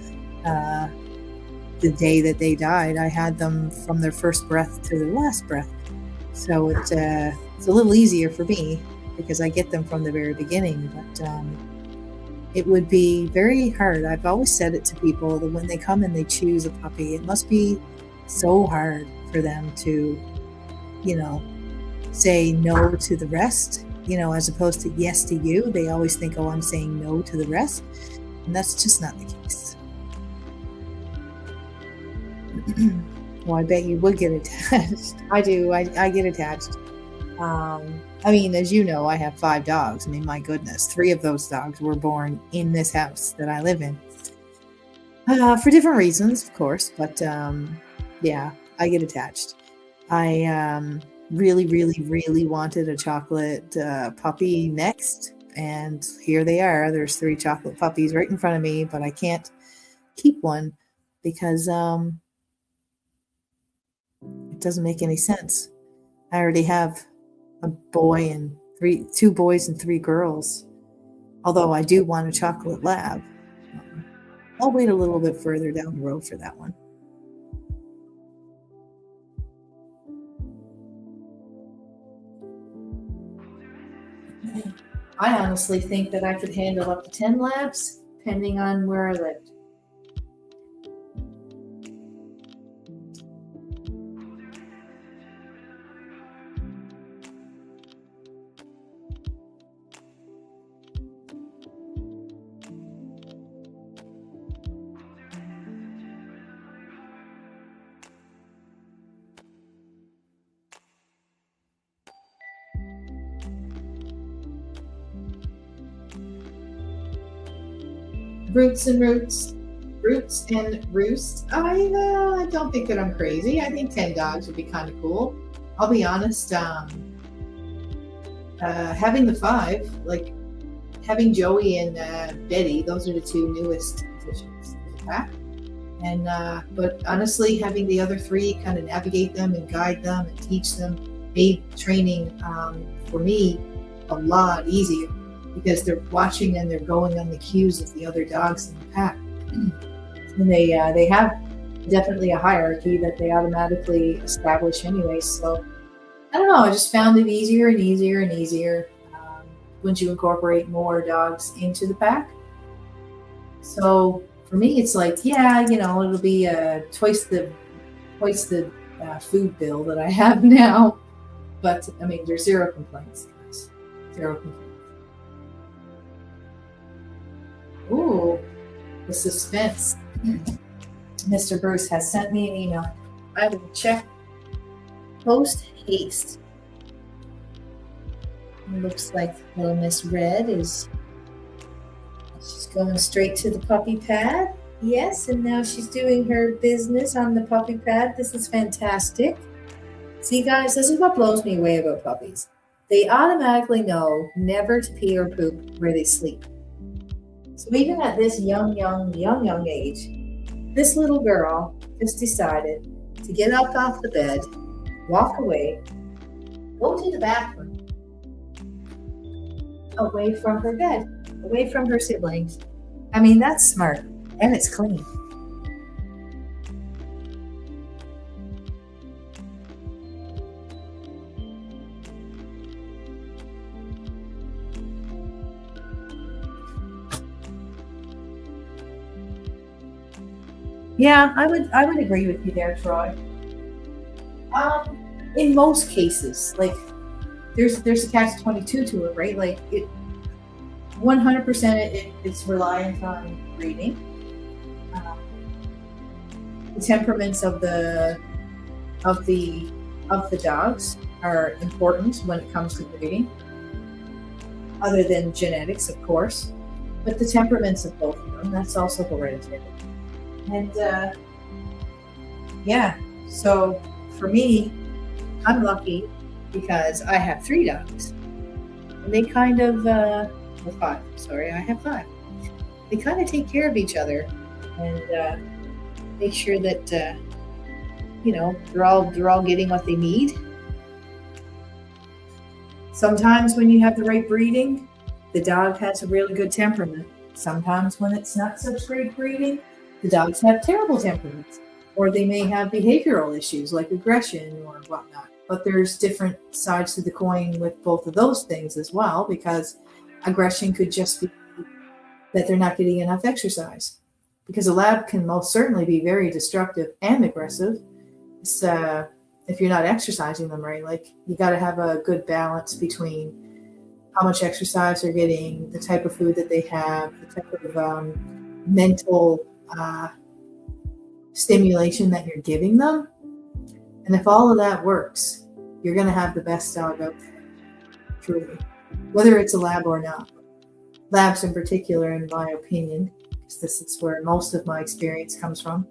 the day that they died. I had them from their first breath to their last breath. So it's a little easier for me because I get them from the very beginning. But it would be very hard. I've always said it to people that when they come and they choose a puppy, it must be so hard for them to, say no to the rest, as opposed to yes to you. They always think, oh, I'm saying no to the rest. And that's just not the case. Well, I bet you would get attached. I do. I get attached. As you know, I have 5 dogs. My goodness, 3 of those dogs were born in this house that I live in. For different reasons, of course. But yeah, I get attached. I really, really, really wanted a chocolate puppy next. And here they are. There's 3 chocolate puppies right in front of me, but I can't keep one because it doesn't make any sense. I already have a boy and 2 boys and 3 girls. Although I do want a chocolate lab. I'll wait a little bit further down the road for that one. I honestly think that I could handle up to 10 labs, depending on where I lived. Roots and roots. Roots and roosts. I don't think that I'm crazy. I think 10 dogs would be kind of cool. I'll be honest. Having the 5, like having Joey and Betty, those are the 2 newest additions to the pack. And but honestly, having the other 3 kind of navigate them and guide them and teach them made training for me a lot easier, because they're watching and they're going on the cues of the other dogs in the pack. And they have definitely a hierarchy that they automatically establish anyway. So I don't know, I just found it easier and easier and easier once you incorporate more dogs into the pack. So for me, it's like, yeah, it'll be twice the food bill that I have now. But I mean, there's 0 complaints, guys. 0 complaints. Ooh, the suspense. Mr. Bruce has sent me an email. I will check post haste. It looks like little Miss Red she's going straight to the puppy pad. Yes, and now she's doing her business on the puppy pad. This is fantastic. See, guys, this is what blows me away about puppies. They automatically know never to pee or poop where they sleep. So even at this young age, this little girl just decided to get up off the bed, walk away, go to the bathroom, away from her bed, away from her siblings. I mean, that's smart, and it's clean. Yeah, I would agree with you there, Troy. In most cases, like there's a catch-22 to it, right? Like it 100% it's reliant on breeding. The temperaments of the dogs are important when it comes to breeding, other than genetics, of course, but the temperaments of both of them, that's also hereditary. And yeah, so for me, I'm lucky because I have 3 dogs. And they kind of, 5, sorry, I have 5. They kind of take care of each other and make sure that, they're all getting what they need. Sometimes when you have the right breeding, the dog has a really good temperament. Sometimes when it's not such great breeding, the dogs have terrible temperaments, or they may have behavioral issues like aggression or whatnot. But there's different sides to the coin with both of those things as well, because aggression could just be that they're not getting enough exercise. Because a lab can most certainly be very destructive and aggressive. If you're not exercising them right, like you got to have a good balance between how much exercise they're getting, the type of food that they have, the type of mental stimulation that you're giving them. And if all of that works, you're going to have the best dog out there, truly, whether it's a lab or not. Labs in particular, in my opinion, because this is where most of my experience comes from,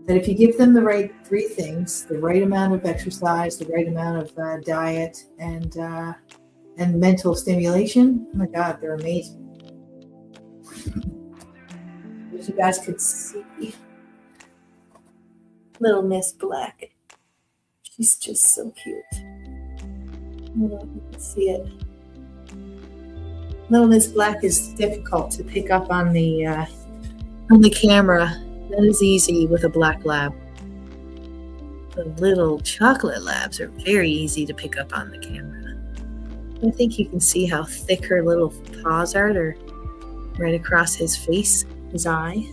that if you give them the right 3 things, the right amount of exercise, the right amount of diet, and mental stimulation, oh my God, they're amazing. As you guys could see, little Miss Black. She's just so cute. I don't know if you can see it. Little Miss Black is difficult to pick up on the camera. That is easy with a black lab. The little chocolate labs are very easy to pick up on the camera. I think you can see how thick her little paws are. They're right across his face, his eye.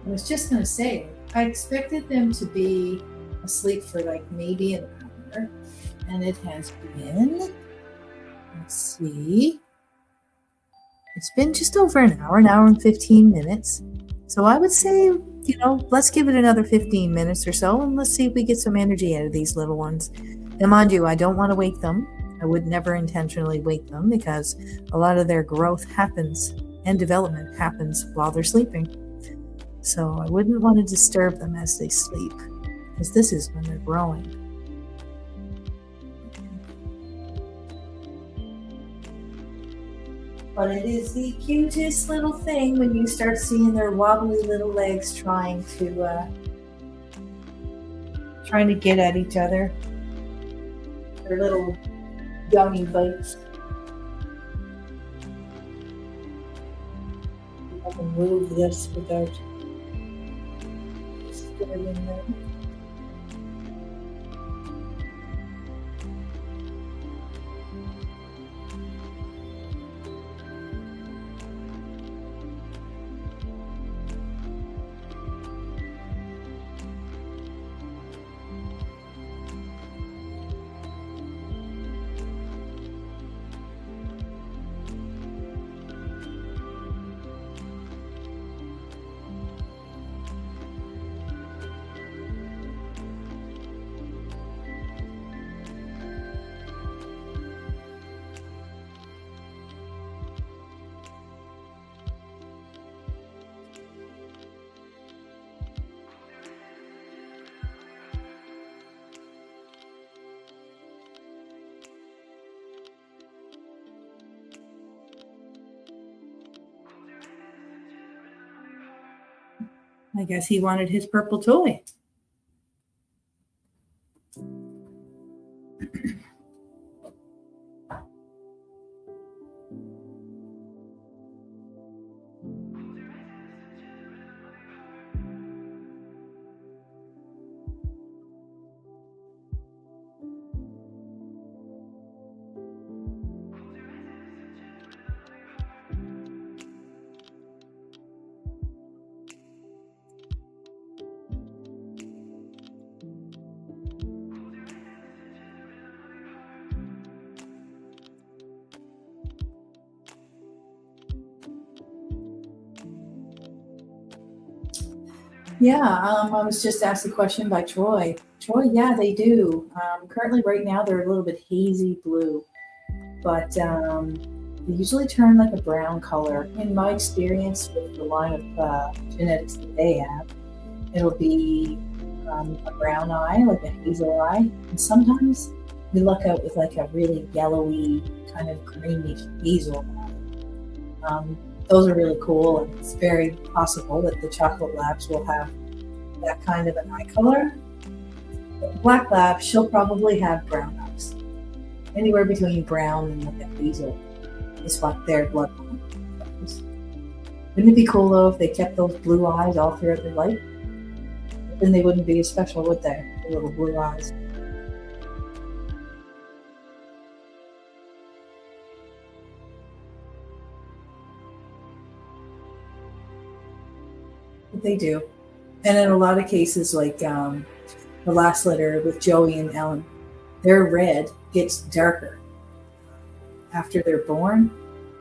I was just going to say, I expected them to be asleep for like maybe an hour, and it has been, let's see, it's been just over an hour and 15 minutes. So I would say, let's give it another 15 minutes or so, and let's see if we get some energy out of these little ones. Now, mind you, I don't want to wake them. I would never intentionally wake them because a lot of their growth happens and development happens while they're sleeping. So I wouldn't want to disturb them as they sleep, because this is when they're growing. But it is the cutest little thing when you start seeing their wobbly little legs trying to get at each other. Their little gummy bites. I can move this without disturbing them. I guess he wanted his purple toy. Yeah, I was just asked a question by Troy. Troy, yeah, they do. Currently, right now, they're a little bit hazy blue, but they usually turn like a brown color. In my experience with the line of genetics that they have, it'll be a brown eye, like a hazel eye, and sometimes we luck out with like a really yellowy, kind of greenish hazel eye. Those are really cool, and it's very possible that the chocolate labs will have that kind of an eye color. But the black lab, she'll probably have brown eyes. Anywhere between brown and like a hazel is what their blood line is. Wouldn't it be cool though if they kept those blue eyes all throughout their life? But then they wouldn't be as special, would they? The little blue eyes. They do. And in a lot of cases, like the last litter with Joey and Ellen, their red gets darker after they're born.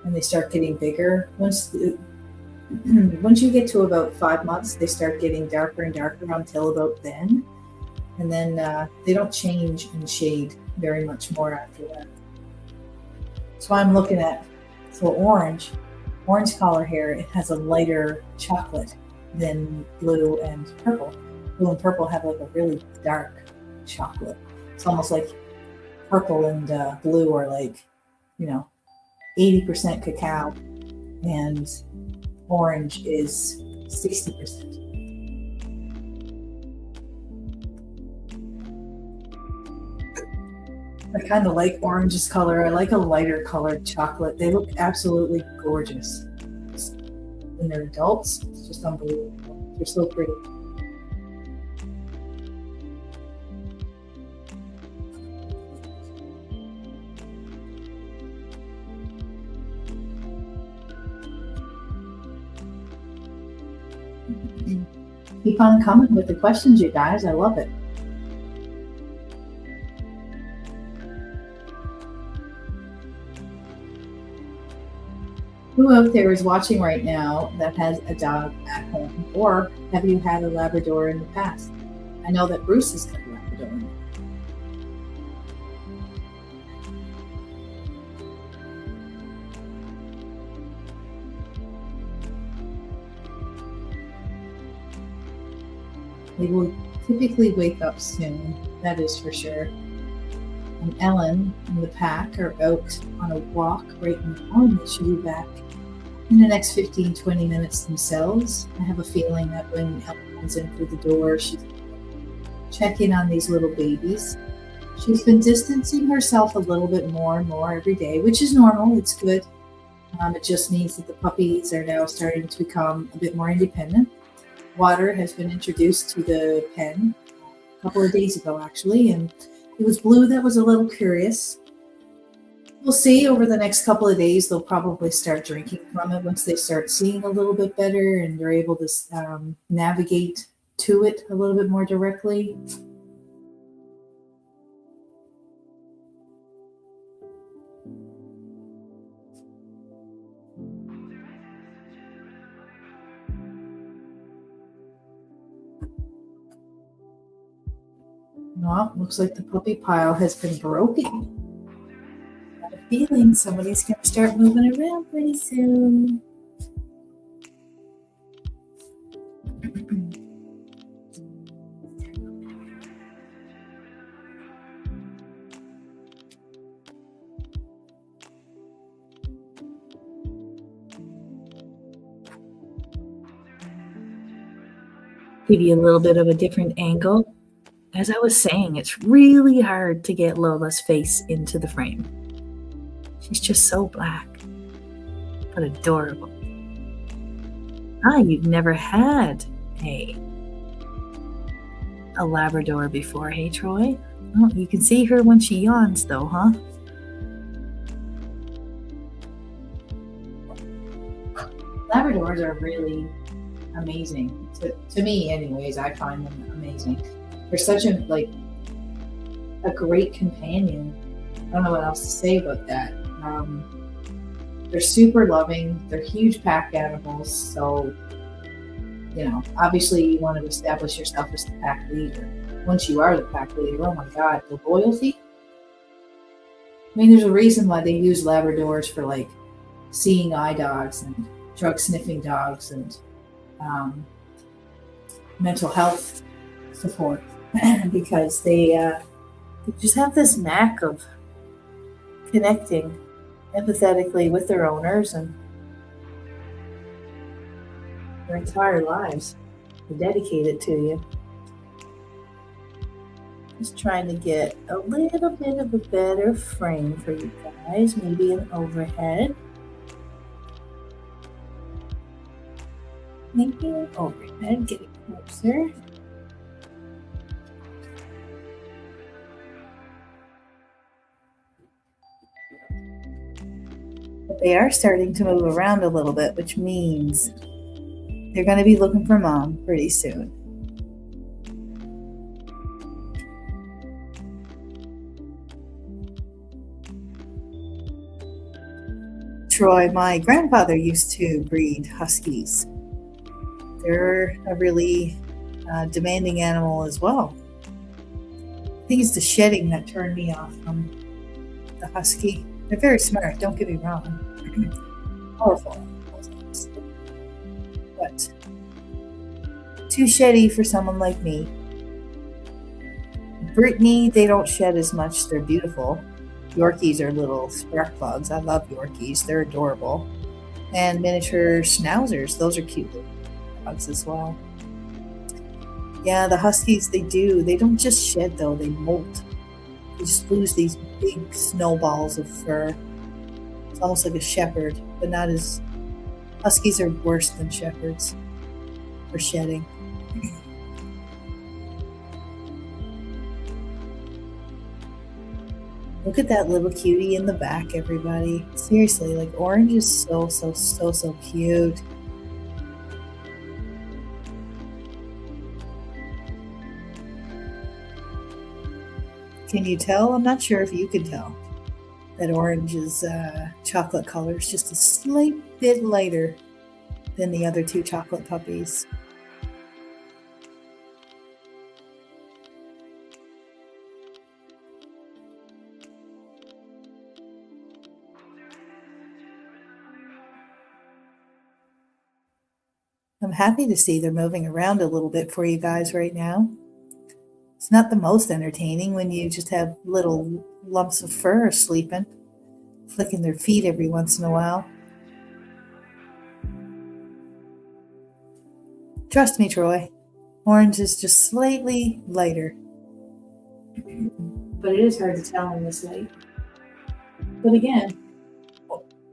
and they start getting bigger. Once you get to about 5 months, they start getting darker and darker until about then. And then they don't change in shade very much more after that. So I'm looking at, orange collar hair, it has a lighter chocolate than blue and purple. Blue and purple have like a really dark chocolate. It's almost like purple and blue are like, 80% cacao, and orange is 60%. I kind of like orange's color. I like a lighter colored chocolate. They look absolutely gorgeous. When they're adults, it's just unbelievable. They're so pretty. Keep on coming with the questions, you guys. I love it. Who out there is watching right now that has a dog at home? Or have you had a Labrador in the past? I know that Bruce has got a Labrador. They will typically wake up soon, that is for sure. And Ellen and the pack are out on a walk right now, and they should be back in the next 15-20 minutes themselves. I have a feeling that when Ellen comes in through the door, she's checking on these little babies. She's been distancing herself a little bit more and more every day, which is normal. It's good. It just means that the puppies are now starting to become a bit more independent. Water has been introduced to the pen a couple of days ago, actually, and it was Blue that was a little curious. We'll see over the next couple of days. They'll probably start drinking from it once they start seeing a little bit better and they're able to navigate to it a little bit more directly. Well, looks like the puppy pile has been broken. Got a feeling somebody's going to start moving around pretty soon. Give you a little bit of a different angle. As I was saying, it's really hard to get Lola's face into the frame. She's just so black, but adorable. You've never had a Labrador before, hey Troy? Oh, you can see her when she yawns though, huh? Labradors are really amazing. To me anyways, I find them amazing. They're such a great companion. I don't know what else to say about that. They're super loving. They're huge pack animals. So, obviously you want to establish yourself as the pack leader. Once you are the pack leader, oh my God, the loyalty. I mean, there's a reason why they use Labradors for seeing eye dogs and drug sniffing dogs and mental health support. Because they just have this knack of connecting empathetically with their owners and their entire lives. They're dedicated to you. Just trying to get a little bit of a better frame for you guys, maybe an overhead. Maybe an overhead, get it closer. They are starting to move around a little bit, which means they're going to be looking for mom pretty soon. Troy, my grandfather used to breed huskies. They're a really demanding animal as well. I think it's the shedding that turned me off from the husky. They're very smart, don't get me wrong. Powerful animals, but too sheddy for someone like me. Brittany, they don't shed as much. They're beautiful. Yorkies are little spark plugs. I love Yorkies. They're adorable. And miniature schnauzers. Those are cute little dogs as well. Yeah, the huskies, they do. They don't just shed, though. They molt. They just lose these big snowballs of fur. It's almost like a shepherd, but not as... Huskies are worse than shepherds for shedding. Look at that little cutie in the back, everybody. Seriously, like Orange is so cute. Can you tell? I'm not sure if you can tell that Orange's chocolate color is just a slight bit lighter than the other two chocolate puppies. I'm happy to see they're moving around a little bit for you guys right now. It's not the most entertaining when you just have little lumps of fur sleeping, flicking their feet every once in a while. Trust me, Troy. Orange is just slightly lighter. But it is hard to tell in this light. But again,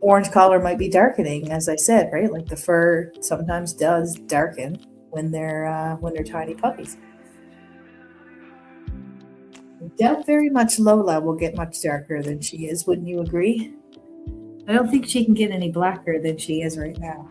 Orange collar might be darkening, as I said, right? Like the fur sometimes does darken when they're tiny puppies. I doubt very much Lola will get much darker than she is. Wouldn't you agree? I don't think she can get any blacker than she is right now.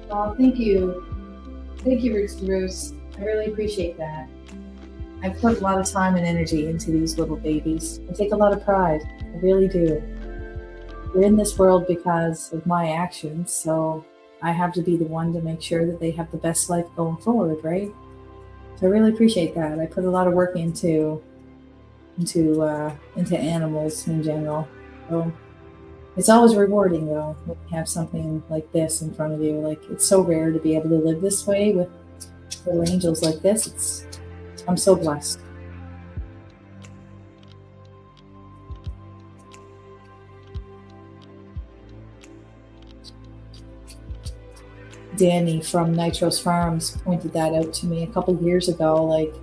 Oh, thank you. Thank you, Bruce. I really appreciate that. I put a lot of time and energy into these little babies. I take a lot of pride. I really do. They're in this world because of my actions, so I have to be the one to make sure that they have the best life going forward, right? So I really appreciate that. I put a lot of work into animals in general. So it's always rewarding, though, when you have something like this in front of you. Like, it's so rare to be able to live this way with little angels like this. I'm so blessed. Danny from Nitros Farms pointed that out to me a couple years ago, like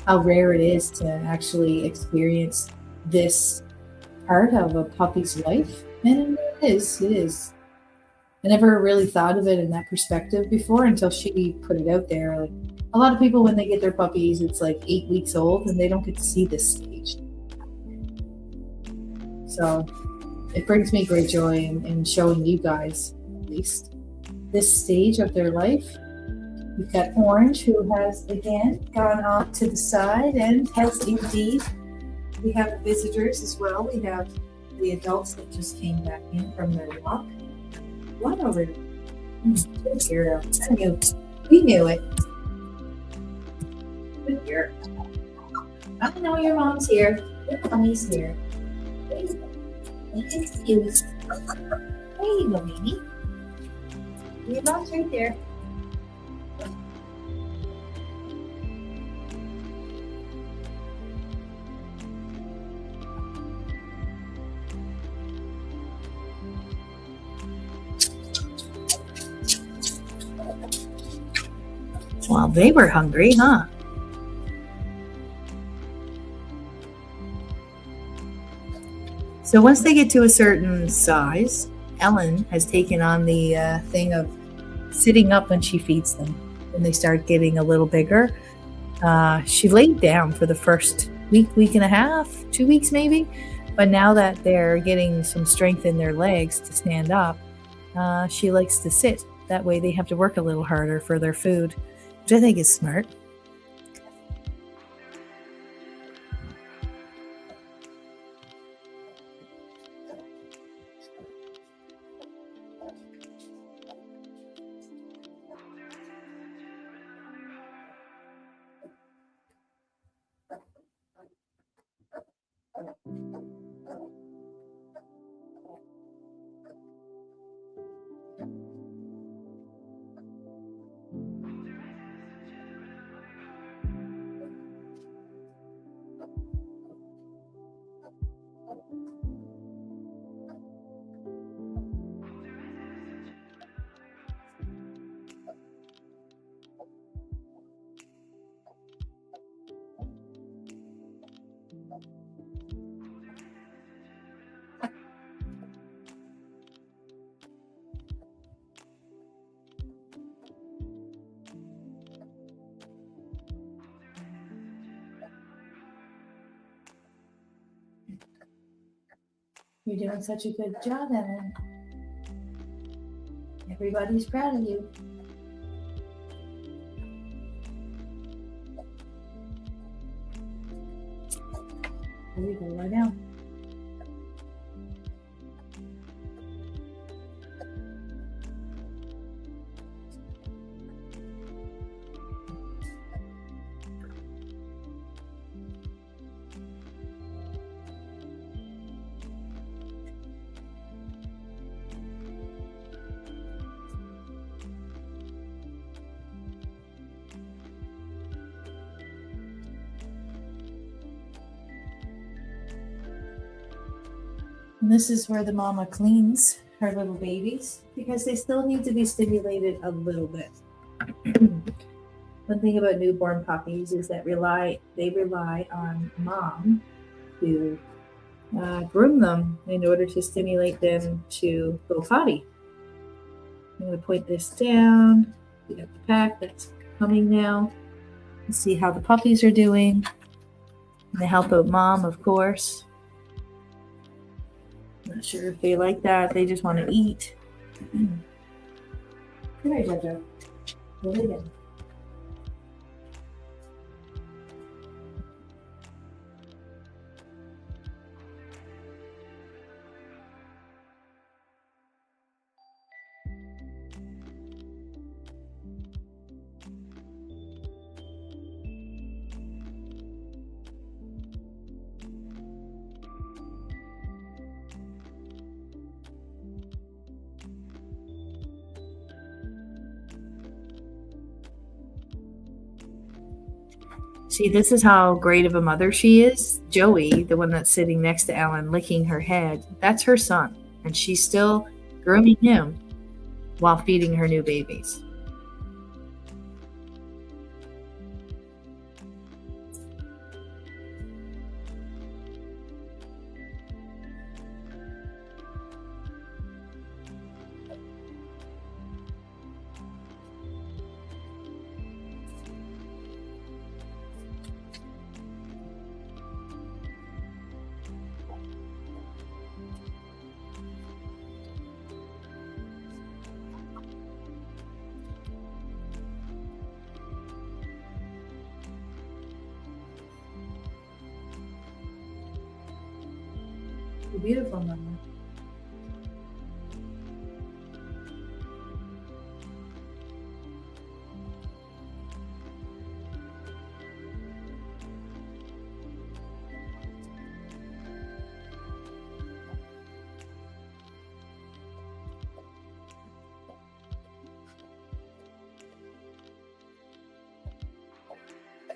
how rare it is to actually experience this part of a puppy's life. And it is. I never really thought of it in that perspective before until she put it out there. Like, a lot of people, when they get their puppies, it's like 8 weeks old and they don't get to see this stage. So it brings me great joy in showing you guys, at least, this stage of their life. We've got Orange, who has again gone off to the side and has indeed. We have visitors as well. We have the adults that just came back in from their walk. What over there? Good girl. We knew it. Good girl. I know your mom's here. Your mommy's here. Hey, you. Hey, little baby. Your mom's right there. Well, they were hungry, huh? So once they get to a certain size, Ellen has taken on the thing of sitting up when she feeds them. When they start getting a little bigger, she laid down for the first week and a half, 2 weeks maybe. But now that they're getting some strength in their legs to stand up, she likes to sit. That way they have to work a little harder for their food, which I think is smart. You're doing such a good job, Ellen. Everybody's proud of you. Here we go, lie down. And this is where the mama cleans her little babies because they still need to be stimulated a little bit. One thing about newborn puppies is that they rely on mom to groom them in order to stimulate them to go potty. I'm going to point this down. We got the pack that's coming now. Let's see how the puppies are doing. And they help out mom, of course. Not sure if they like that. They just want to eat. Come here, Jojo. Go lay down. See, this is how great of a mother she is. Joey, the one that's sitting next to Ellen, licking her head, that's her son. And she's still grooming him while feeding her new babies. You're beautiful, Mama.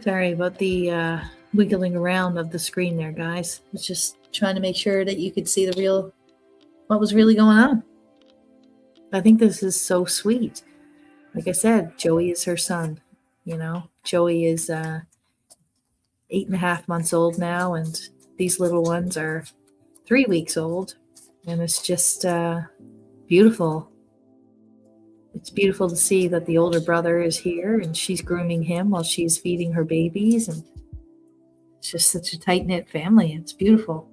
Sorry about the wiggling around of the screen there, guys. It's just trying to make sure that you could see what was really going on. I think this is so sweet. Like I said, Joey is her son. You know, Joey is 8.5 months old now, and these little ones they're 3 weeks old, and it's just beautiful. It's beautiful to see that the older brother is here and she's grooming him while she's feeding her babies, and it's just such a tight-knit family. It's beautiful.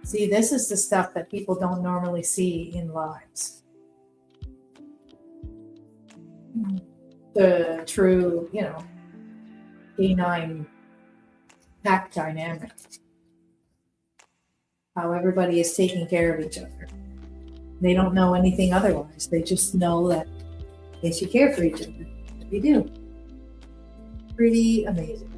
See, this is the stuff that people don't normally see in lives. The true, canine pack dynamic. How everybody is taking care of each other. They don't know anything otherwise. They just know that they should care for each other. They do. Pretty amazing.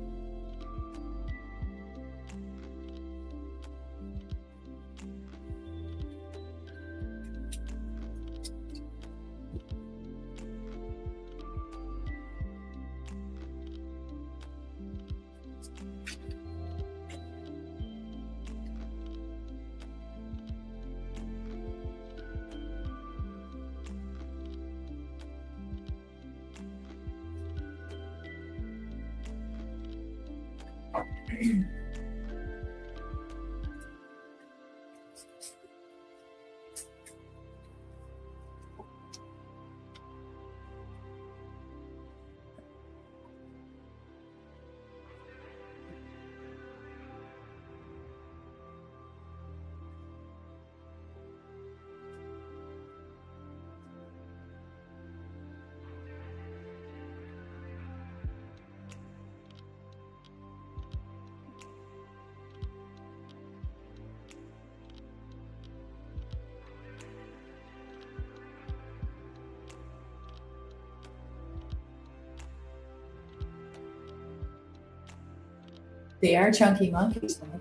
They are chunky monkeys, though.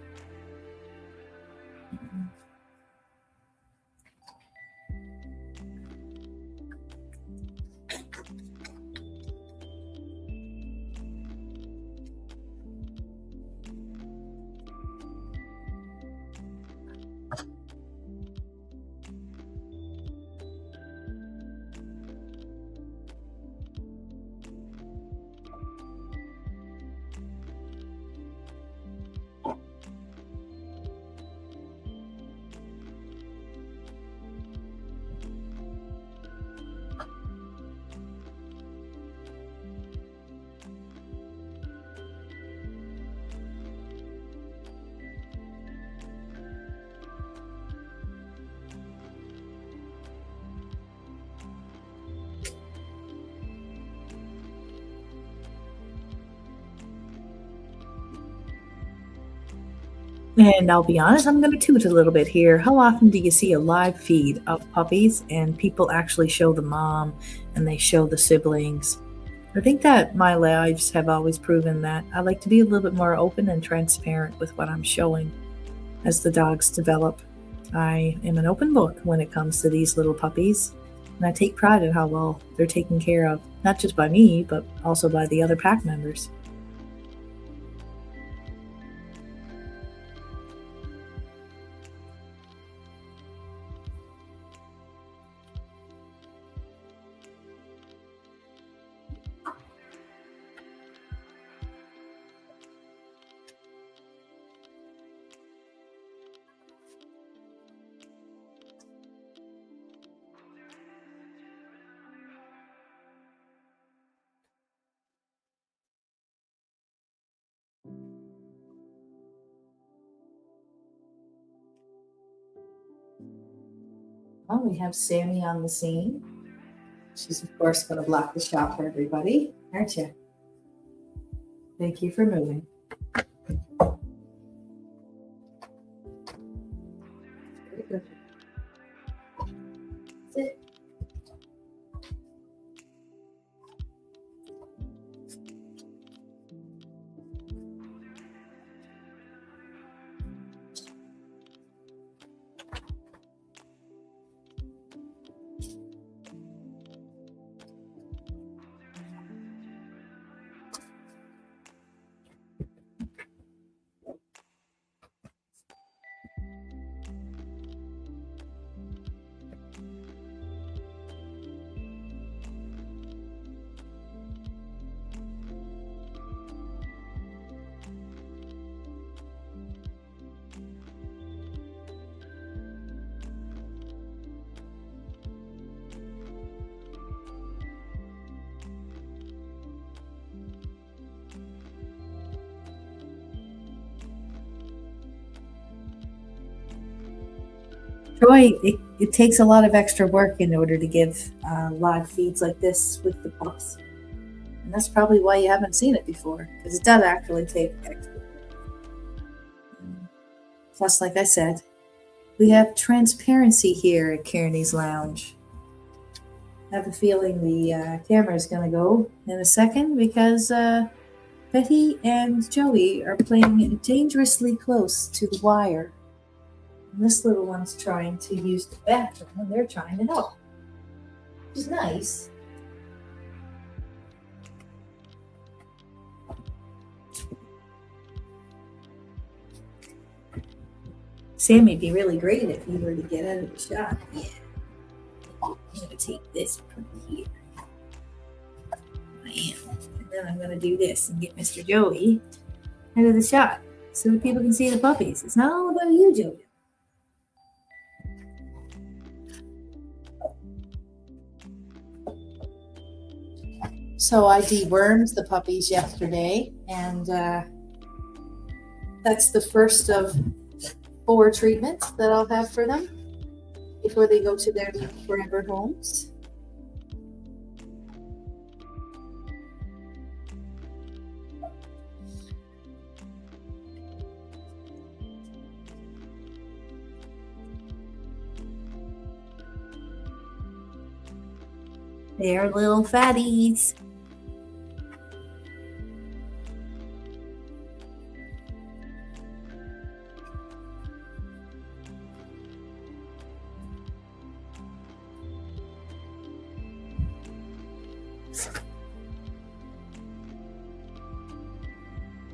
And I'll be honest, I'm going to toot a little bit here. How often do you see a live feed of puppies and people actually show the mom and they show the siblings? I think that my lives have always proven that I like to be a little bit more open and transparent with what I'm showing as the dogs develop. I am an open book when it comes to these little puppies, and I take pride in how well they're taken care of, not just by me, but also by the other pack members. Well, we have Sammy on the scene. She's, of course, going to block the shot for everybody, aren't you? Thank you for moving. Very good. Sit. Troy, it takes a lot of extra work in order to give live feeds like this with the pups. And that's probably why you haven't seen it before, because it does actually take extra work. Plus, like I said, we have transparency here at Kearney's Lounge. I have a feeling the camera is going to go in a second because Betty and Joey are playing dangerously close to the wire. And this little one's trying to use the bathroom and they're trying to help, which is nice. Sammy'd be really great if he were to get out of the shot. Yeah. I'm going to take this from here. I am. And then I'm going to do this and get Mr. Joey out of the shot so that people can see the puppies. It's not all about you, Joey. So I dewormed the puppies yesterday, and that's the first of 4 treatments that I'll have for them before they go to their forever homes. They're little fatties.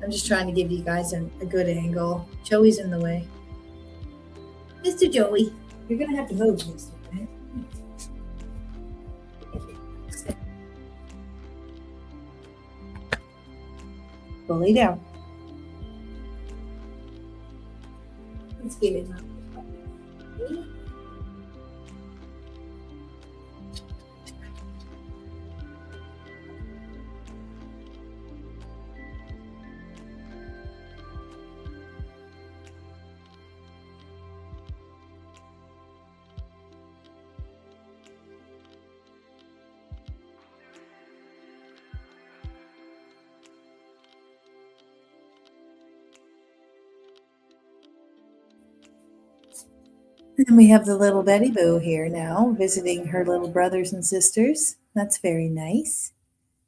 I'm just trying to give you guys a good angle. Joey's in the way. Mr. Joey, you're going to have to move, Mr. Right? Go lay down. Let's give it up. And we have the little Betty Boo here now, visiting her little brothers and sisters. That's very nice.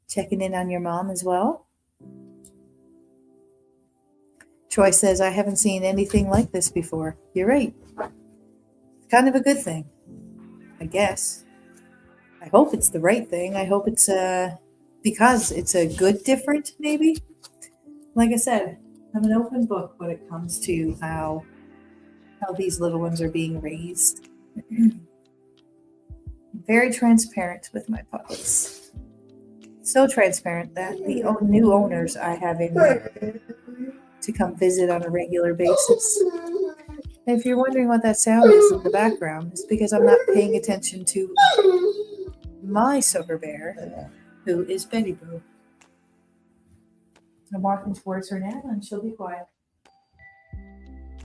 Checking in on your mom as well. Troy says, I haven't seen anything like this before. You're right. Kind of a good thing, I guess. I hope it's the right thing. I hope it's because it's a good different, maybe. Like I said, I'm an open book when it comes to how these little ones are being raised. Very transparent with my puppies. So transparent that the new owners I have in here to come visit on a regular basis. And if you're wondering what that sound is in the background, it's because I'm not paying attention to my sugar bear, who is Betty Boo. I'm walking towards her now and she'll be quiet.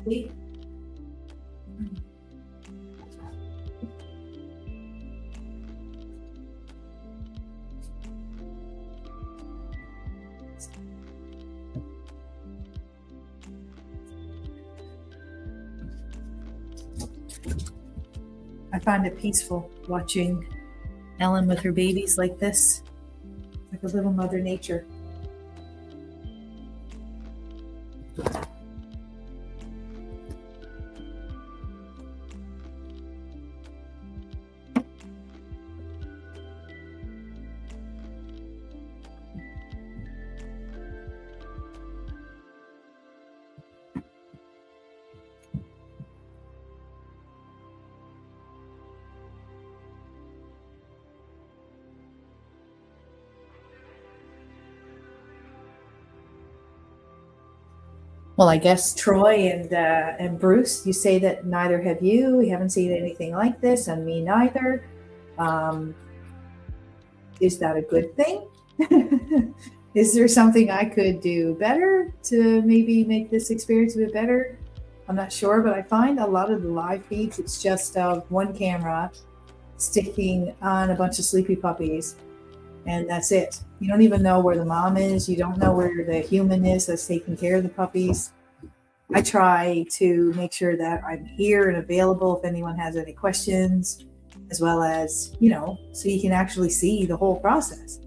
See? I find it peaceful watching Ellen with her babies like this, like a little Mother Nature. Well, I guess Troy and Bruce, you say that neither have you. We haven't seen anything like this, and me neither. Is that a good thing? Is there something I could do better to maybe make this experience a bit better? I'm not sure, but I find a lot of the live feeds, it's just one camera sticking on a bunch of sleepy puppies, and that's it. You don't even know where the mom is. You don't know where the human is that's taking care of the puppies. I try to make sure that I'm here and available if anyone has any questions, as well as, so you can actually see the whole process.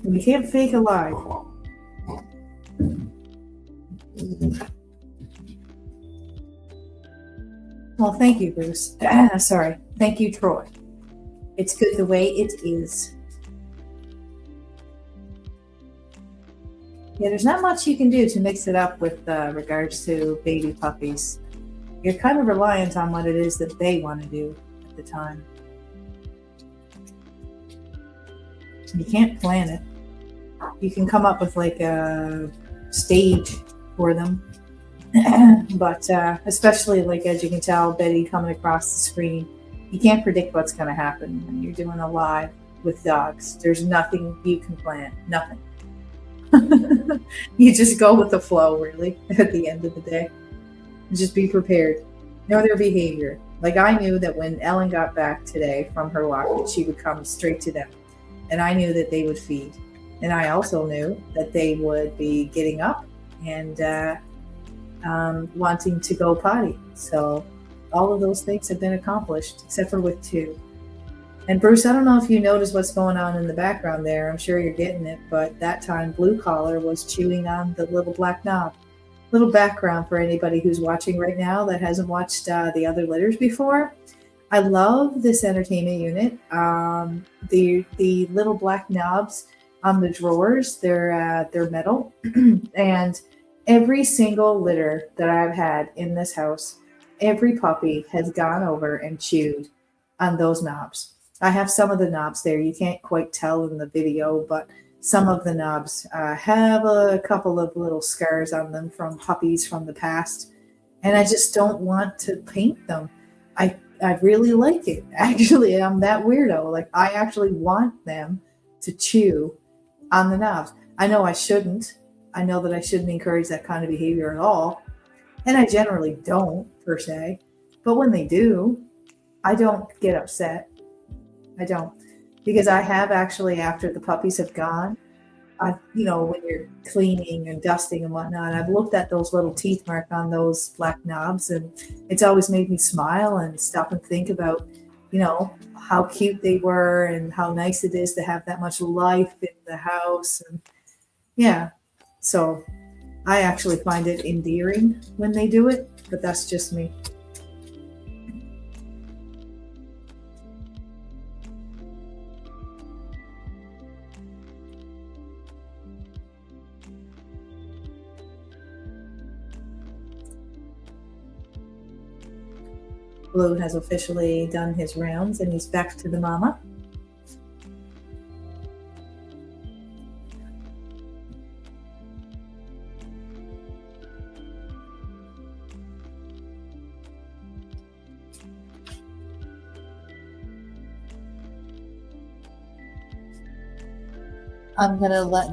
And you can't fake a lie. Well, thank you, Bruce. Sorry. Thank you, Troy. It's good the way it is. Yeah, there's not much you can do to mix it up with regards to baby puppies. You're kind of reliant on what it is that they want to do at the time. You can't plan it. You can come up with like a stage for them. But especially, like, as you can tell, Betty coming across the screen, you can't predict what's going to happen when you're doing a live with dogs. There's nothing you can plan. Nothing. You just go with the flow, really, at the end of the day. Just be prepared. Know their behavior. Like, I knew that when Ellen got back today from her walk, that she would come straight to them. And I knew that they would feed. And I also knew that they would be getting up and wanting to go potty. So all of those things have been accomplished, except for with 2. And Bruce, I don't know if you noticed what's going on in the background there. I'm sure you're getting it, but that time Blue Collar was chewing on the little black knob. Little background for anybody who's watching right now that hasn't watched the other litters before. I love this entertainment unit. The little black knobs on the drawers, they're metal. And every single litter that I've had in this house, every puppy has gone over and chewed on those knobs. I have some of the knobs there. You can't quite tell in the video, but some of the knobs have a couple of little scars on them from puppies from the past. And I just don't want to paint them. I really like it. Actually, I'm that weirdo. Like, I actually want them to chew on the knobs. I know I shouldn't. I know that I shouldn't encourage that kind of behavior at all. And I generally don't, per se. But when they do, I don't get upset. I don't. Because I have actually, after the puppies have gone, when you're cleaning and dusting and whatnot, I've looked at those little teeth mark on those black knobs, and it's always made me smile and stop and think about, how cute they were and how nice it is to have that much life in the house. And yeah. So I actually find it endearing when they do it, but that's just me. Blue has officially done his rounds and he's back to the mama.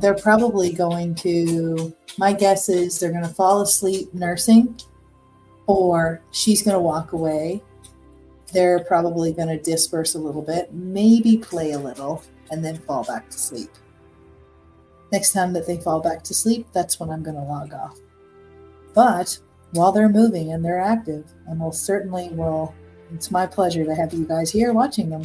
They're probably going to, my guess is they're going to fall asleep nursing, or she's going to walk away. They're probably going to disperse a little bit, maybe play a little, and then fall back to sleep. Next time that they fall back to sleep, that's when I'm going to log off. But while they're moving and they're active, I most certainly will, it's my pleasure to have you guys here watching them.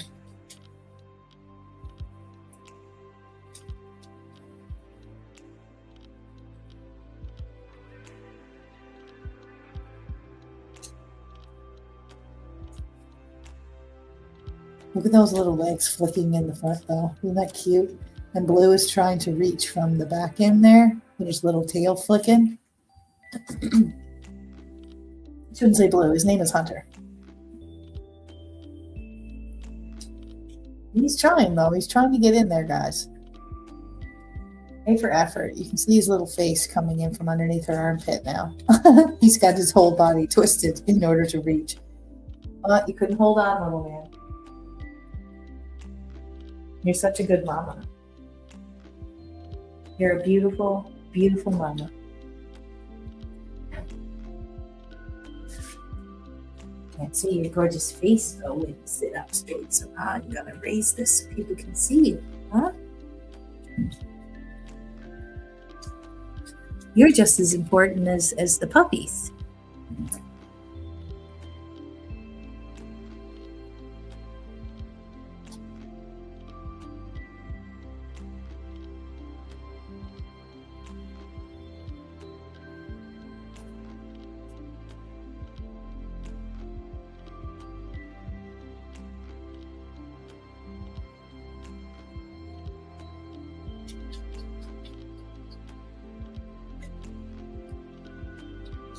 Look at those little legs flicking in the front, though. Isn't that cute? And Blue is trying to reach from the back end there with his little tail flicking. Shouldn't say Blue. His name is Hunter. He's trying, though. He's trying to get in there, guys. A for effort. You can see his little face coming in from underneath her armpit now. He's got his whole body twisted in order to reach. But you couldn't hold on, little man. You're such a good mama. You're a beautiful, beautiful mama. Can't see your gorgeous face though when you sit up straight. So I'm gonna raise this so people can see you, huh? You're just as important as the puppies.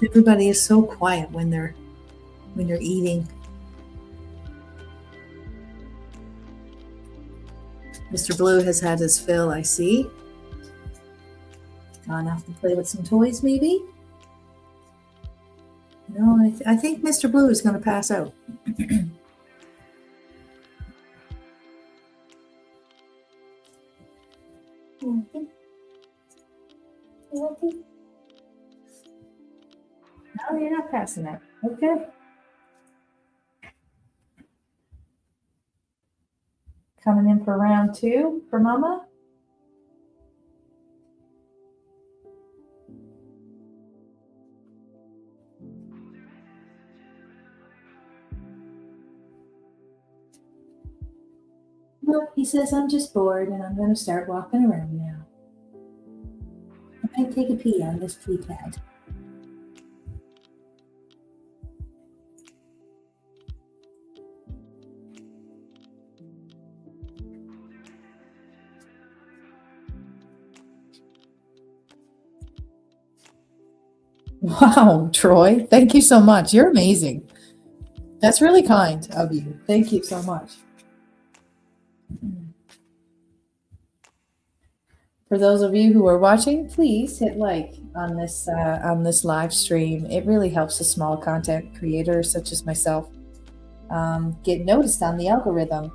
Everybody is so quiet when they're eating. Mr. Blue has had his fill, I see. Gone off to play with some toys, maybe? No, I think Mr. Blue is going to pass out. No, you're not passing out. Okay. Coming in for round 2 for Mama. Well, he says, I'm just bored and I'm going to start walking around now. I might take a pee on this pee pad. Wow, Troy, thank you so much. You're amazing. That's really kind of you. Thank you so much. For those of you who are watching, please hit like on this live stream. It really helps the small content creators such as myself get noticed on the algorithm.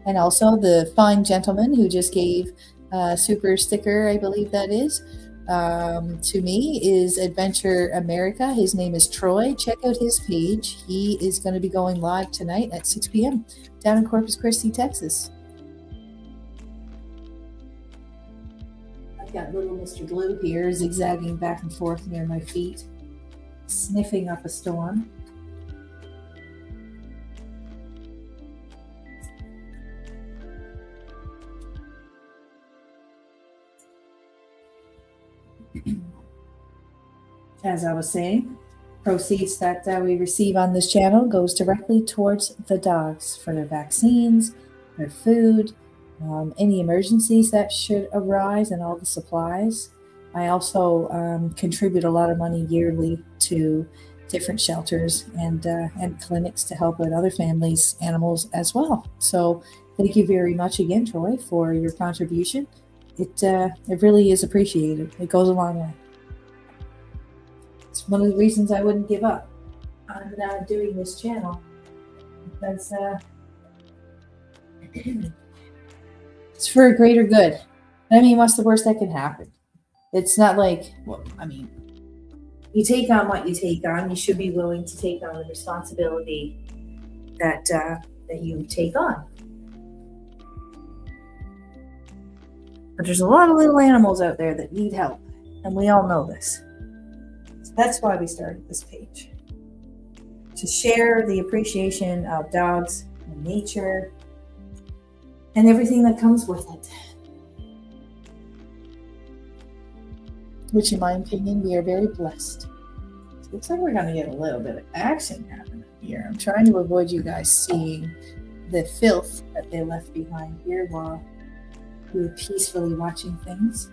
And also the fine gentleman who just gave a super sticker, I believe that is, to me is Adventure America. His name is Troy. Check out his page. He is going to be going live tonight at 6 p.m. down in Corpus Christi, Texas. I've got little Mr. Blue here zigzagging back and forth near my feet, sniffing up a storm. As I was saying, proceeds that we receive on this channel goes directly towards the dogs for their vaccines, their food, any emergencies that should arise, and all the supplies. I also contribute a lot of money yearly to different shelters and clinics to help out other families' animals as well. So thank you very much again, Troy, for your contribution. It really is appreciated. It goes a long way. It's one of the reasons I wouldn't give up on doing this channel, because it's for a greater good. I mean, what's the worst that can happen? It's not like, well, I mean, you take on what you take on. You should be willing to take on the responsibility that you take on. But there's a lot of little animals out there that need help, and we all know this. So that's why we started this page, to share the appreciation of dogs and nature and everything that comes with it. Which, in my opinion, we are very blessed. So it looks like we're going to get a little bit of action happening here. I'm trying to avoid you guys seeing the filth that they left behind here while we're peacefully watching things.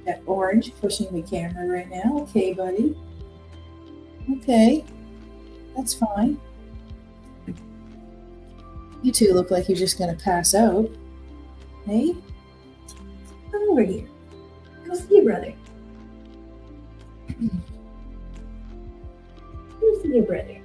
Got Orange pushing the camera right now. Okay, buddy. Okay. That's fine. You two look like you're just going to pass out. Hey? Come over here. Go see your brother. Go see your brother.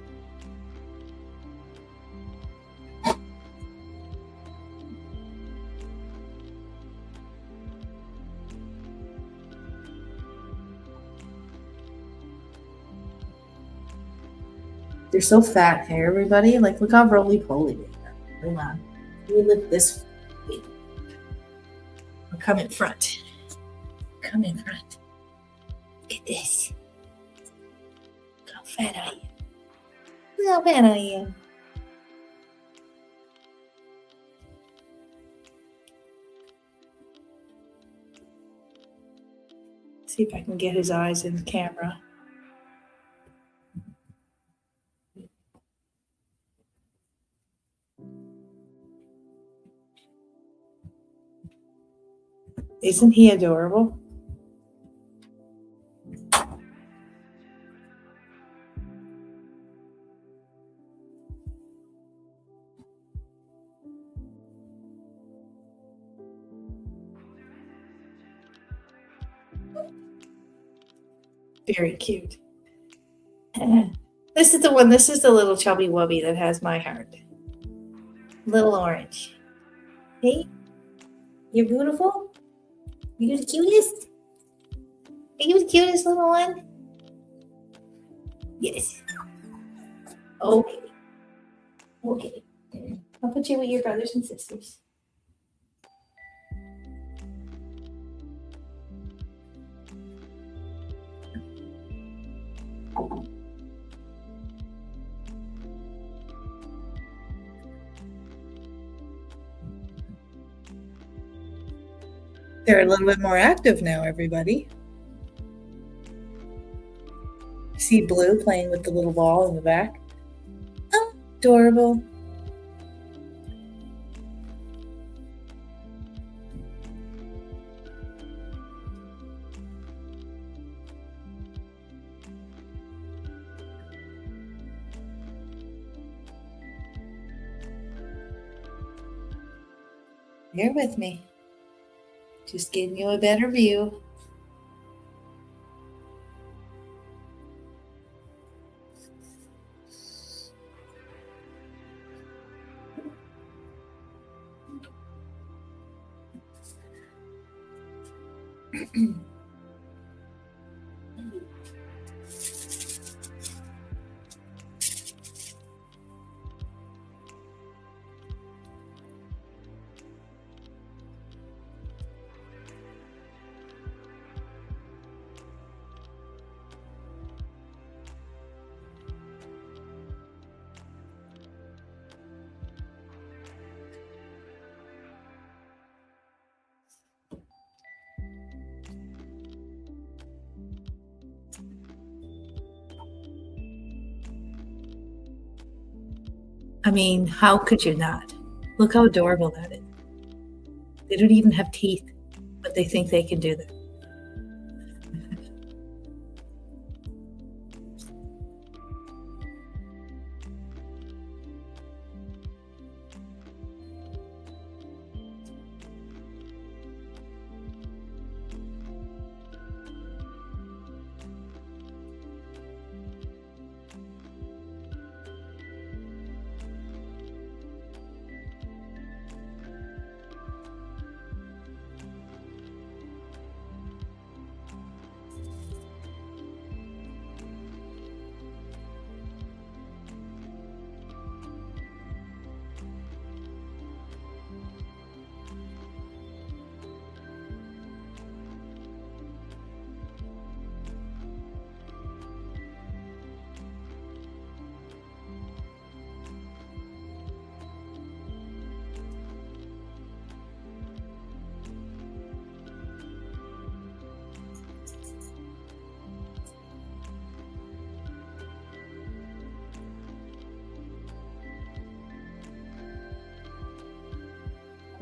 They're so fat here, everybody. Like, look how roly-poly they are. Hold on. Let me lift this. Wait. I'll come in front. Come in front. Look at this. Look how fat I am. Look how fat I am. See if I can get his eyes in the camera. Isn't he adorable? Very cute. This is the one. This is the little chubby wubby that has my heart. Little orange. Hey, you're beautiful. You're the cutest. Are you the cutest little one? Yes. Okay. Okay. I'll put you with your brothers and sisters. They're a little bit more active now, everybody. See Blue playing with the little ball in the back? Oh, adorable. Bear with me. Just giving you a better view. I mean, how could you not? Look how adorable that is. They don't even have teeth, but they think they can do that.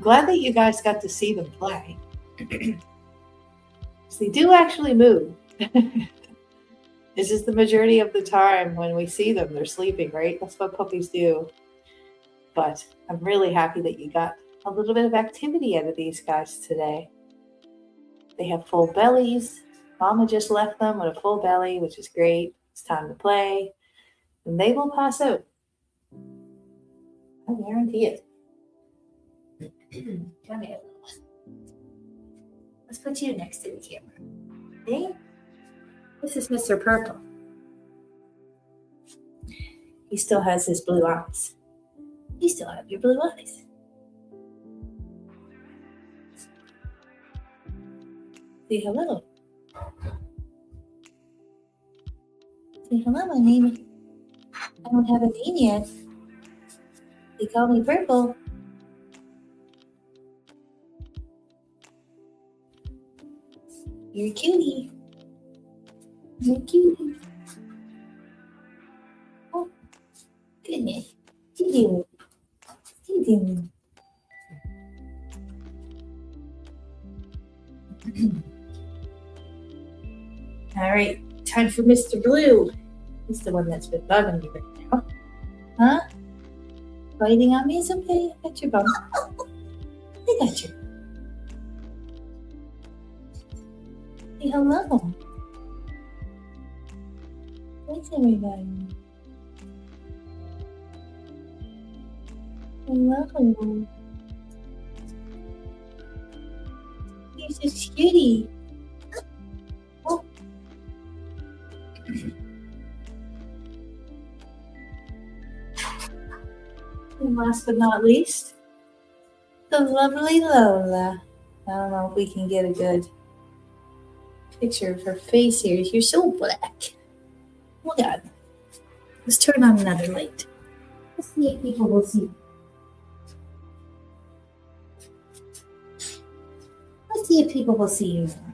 Glad that you guys got to see them play. They do actually move. This is the majority of the time when we see them, they're sleeping, right? That's what puppies do. But I'm really happy that you got a little bit of activity out of these guys today. They have full bellies. Mama just left them with a full belly, which is great. It's time to play. And they will pass out. I guarantee it. Come here, little one. Let's put you next to the camera. Hey, this is Mr. Purple. He still has his blue eyes. You still have your blue eyes. Say hello. Say hello, my name. I don't have a name yet. They call me Purple. You're a cutie. You're a cutie. Oh, goodness. What you doing? What you doing? All right, time for Mr. Blue. He's the one that's been bugging me right now. Huh? Biting on me is okay. I got your bum. I got you. Say hello. Thanks, everybody. Hello. You're so cutie. Oh. And last but not least, the lovely Lola. I don't know if we can get a good picture of her face here. You're so black. Hold on. Let's turn on another light. Let's see if people will see. Let's see if people will see you now.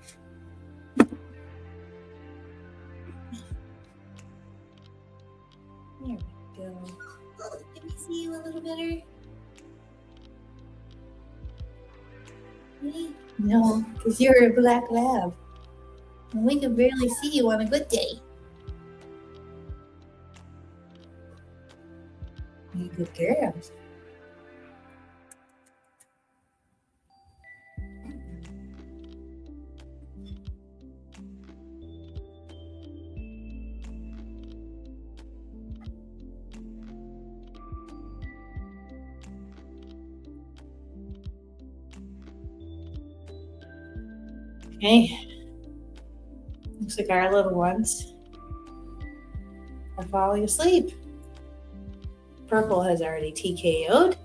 There we go. Can we see you a little better? Me? No, because you're a black lab. And we can barely see you on a good day. You're a good girl. Okay. Looks like our little ones are falling asleep. Purple has already TKO'd.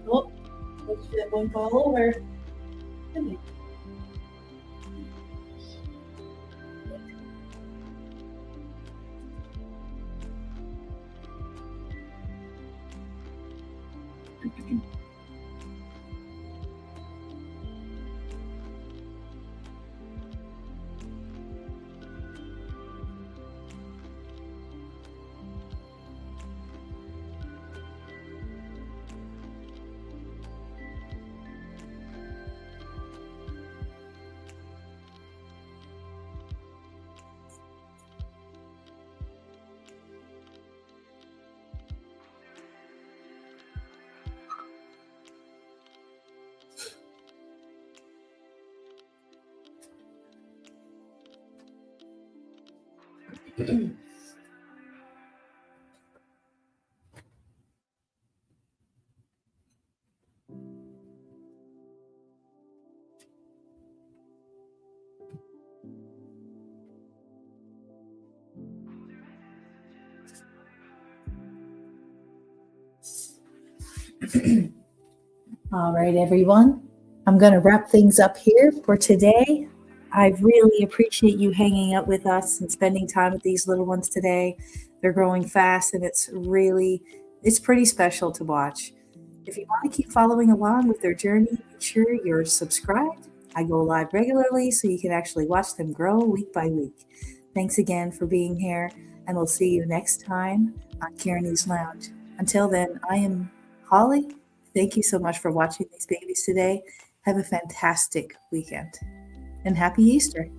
Oh, let's that one fall over. All right, everyone. I'm going to wrap things up here for today. I really appreciate you hanging out with us and spending time with these little ones today. They're growing fast, and it's pretty special to watch. If you want to keep following along with their journey, make sure you're subscribed. I go live regularly, so you can actually watch them grow week by week. Thanks again for being here, and we'll see you next time on Kearney's Lounge. Until then, I am Holly. Thank you so much for watching these babies today. Have a fantastic weekend and happy Easter.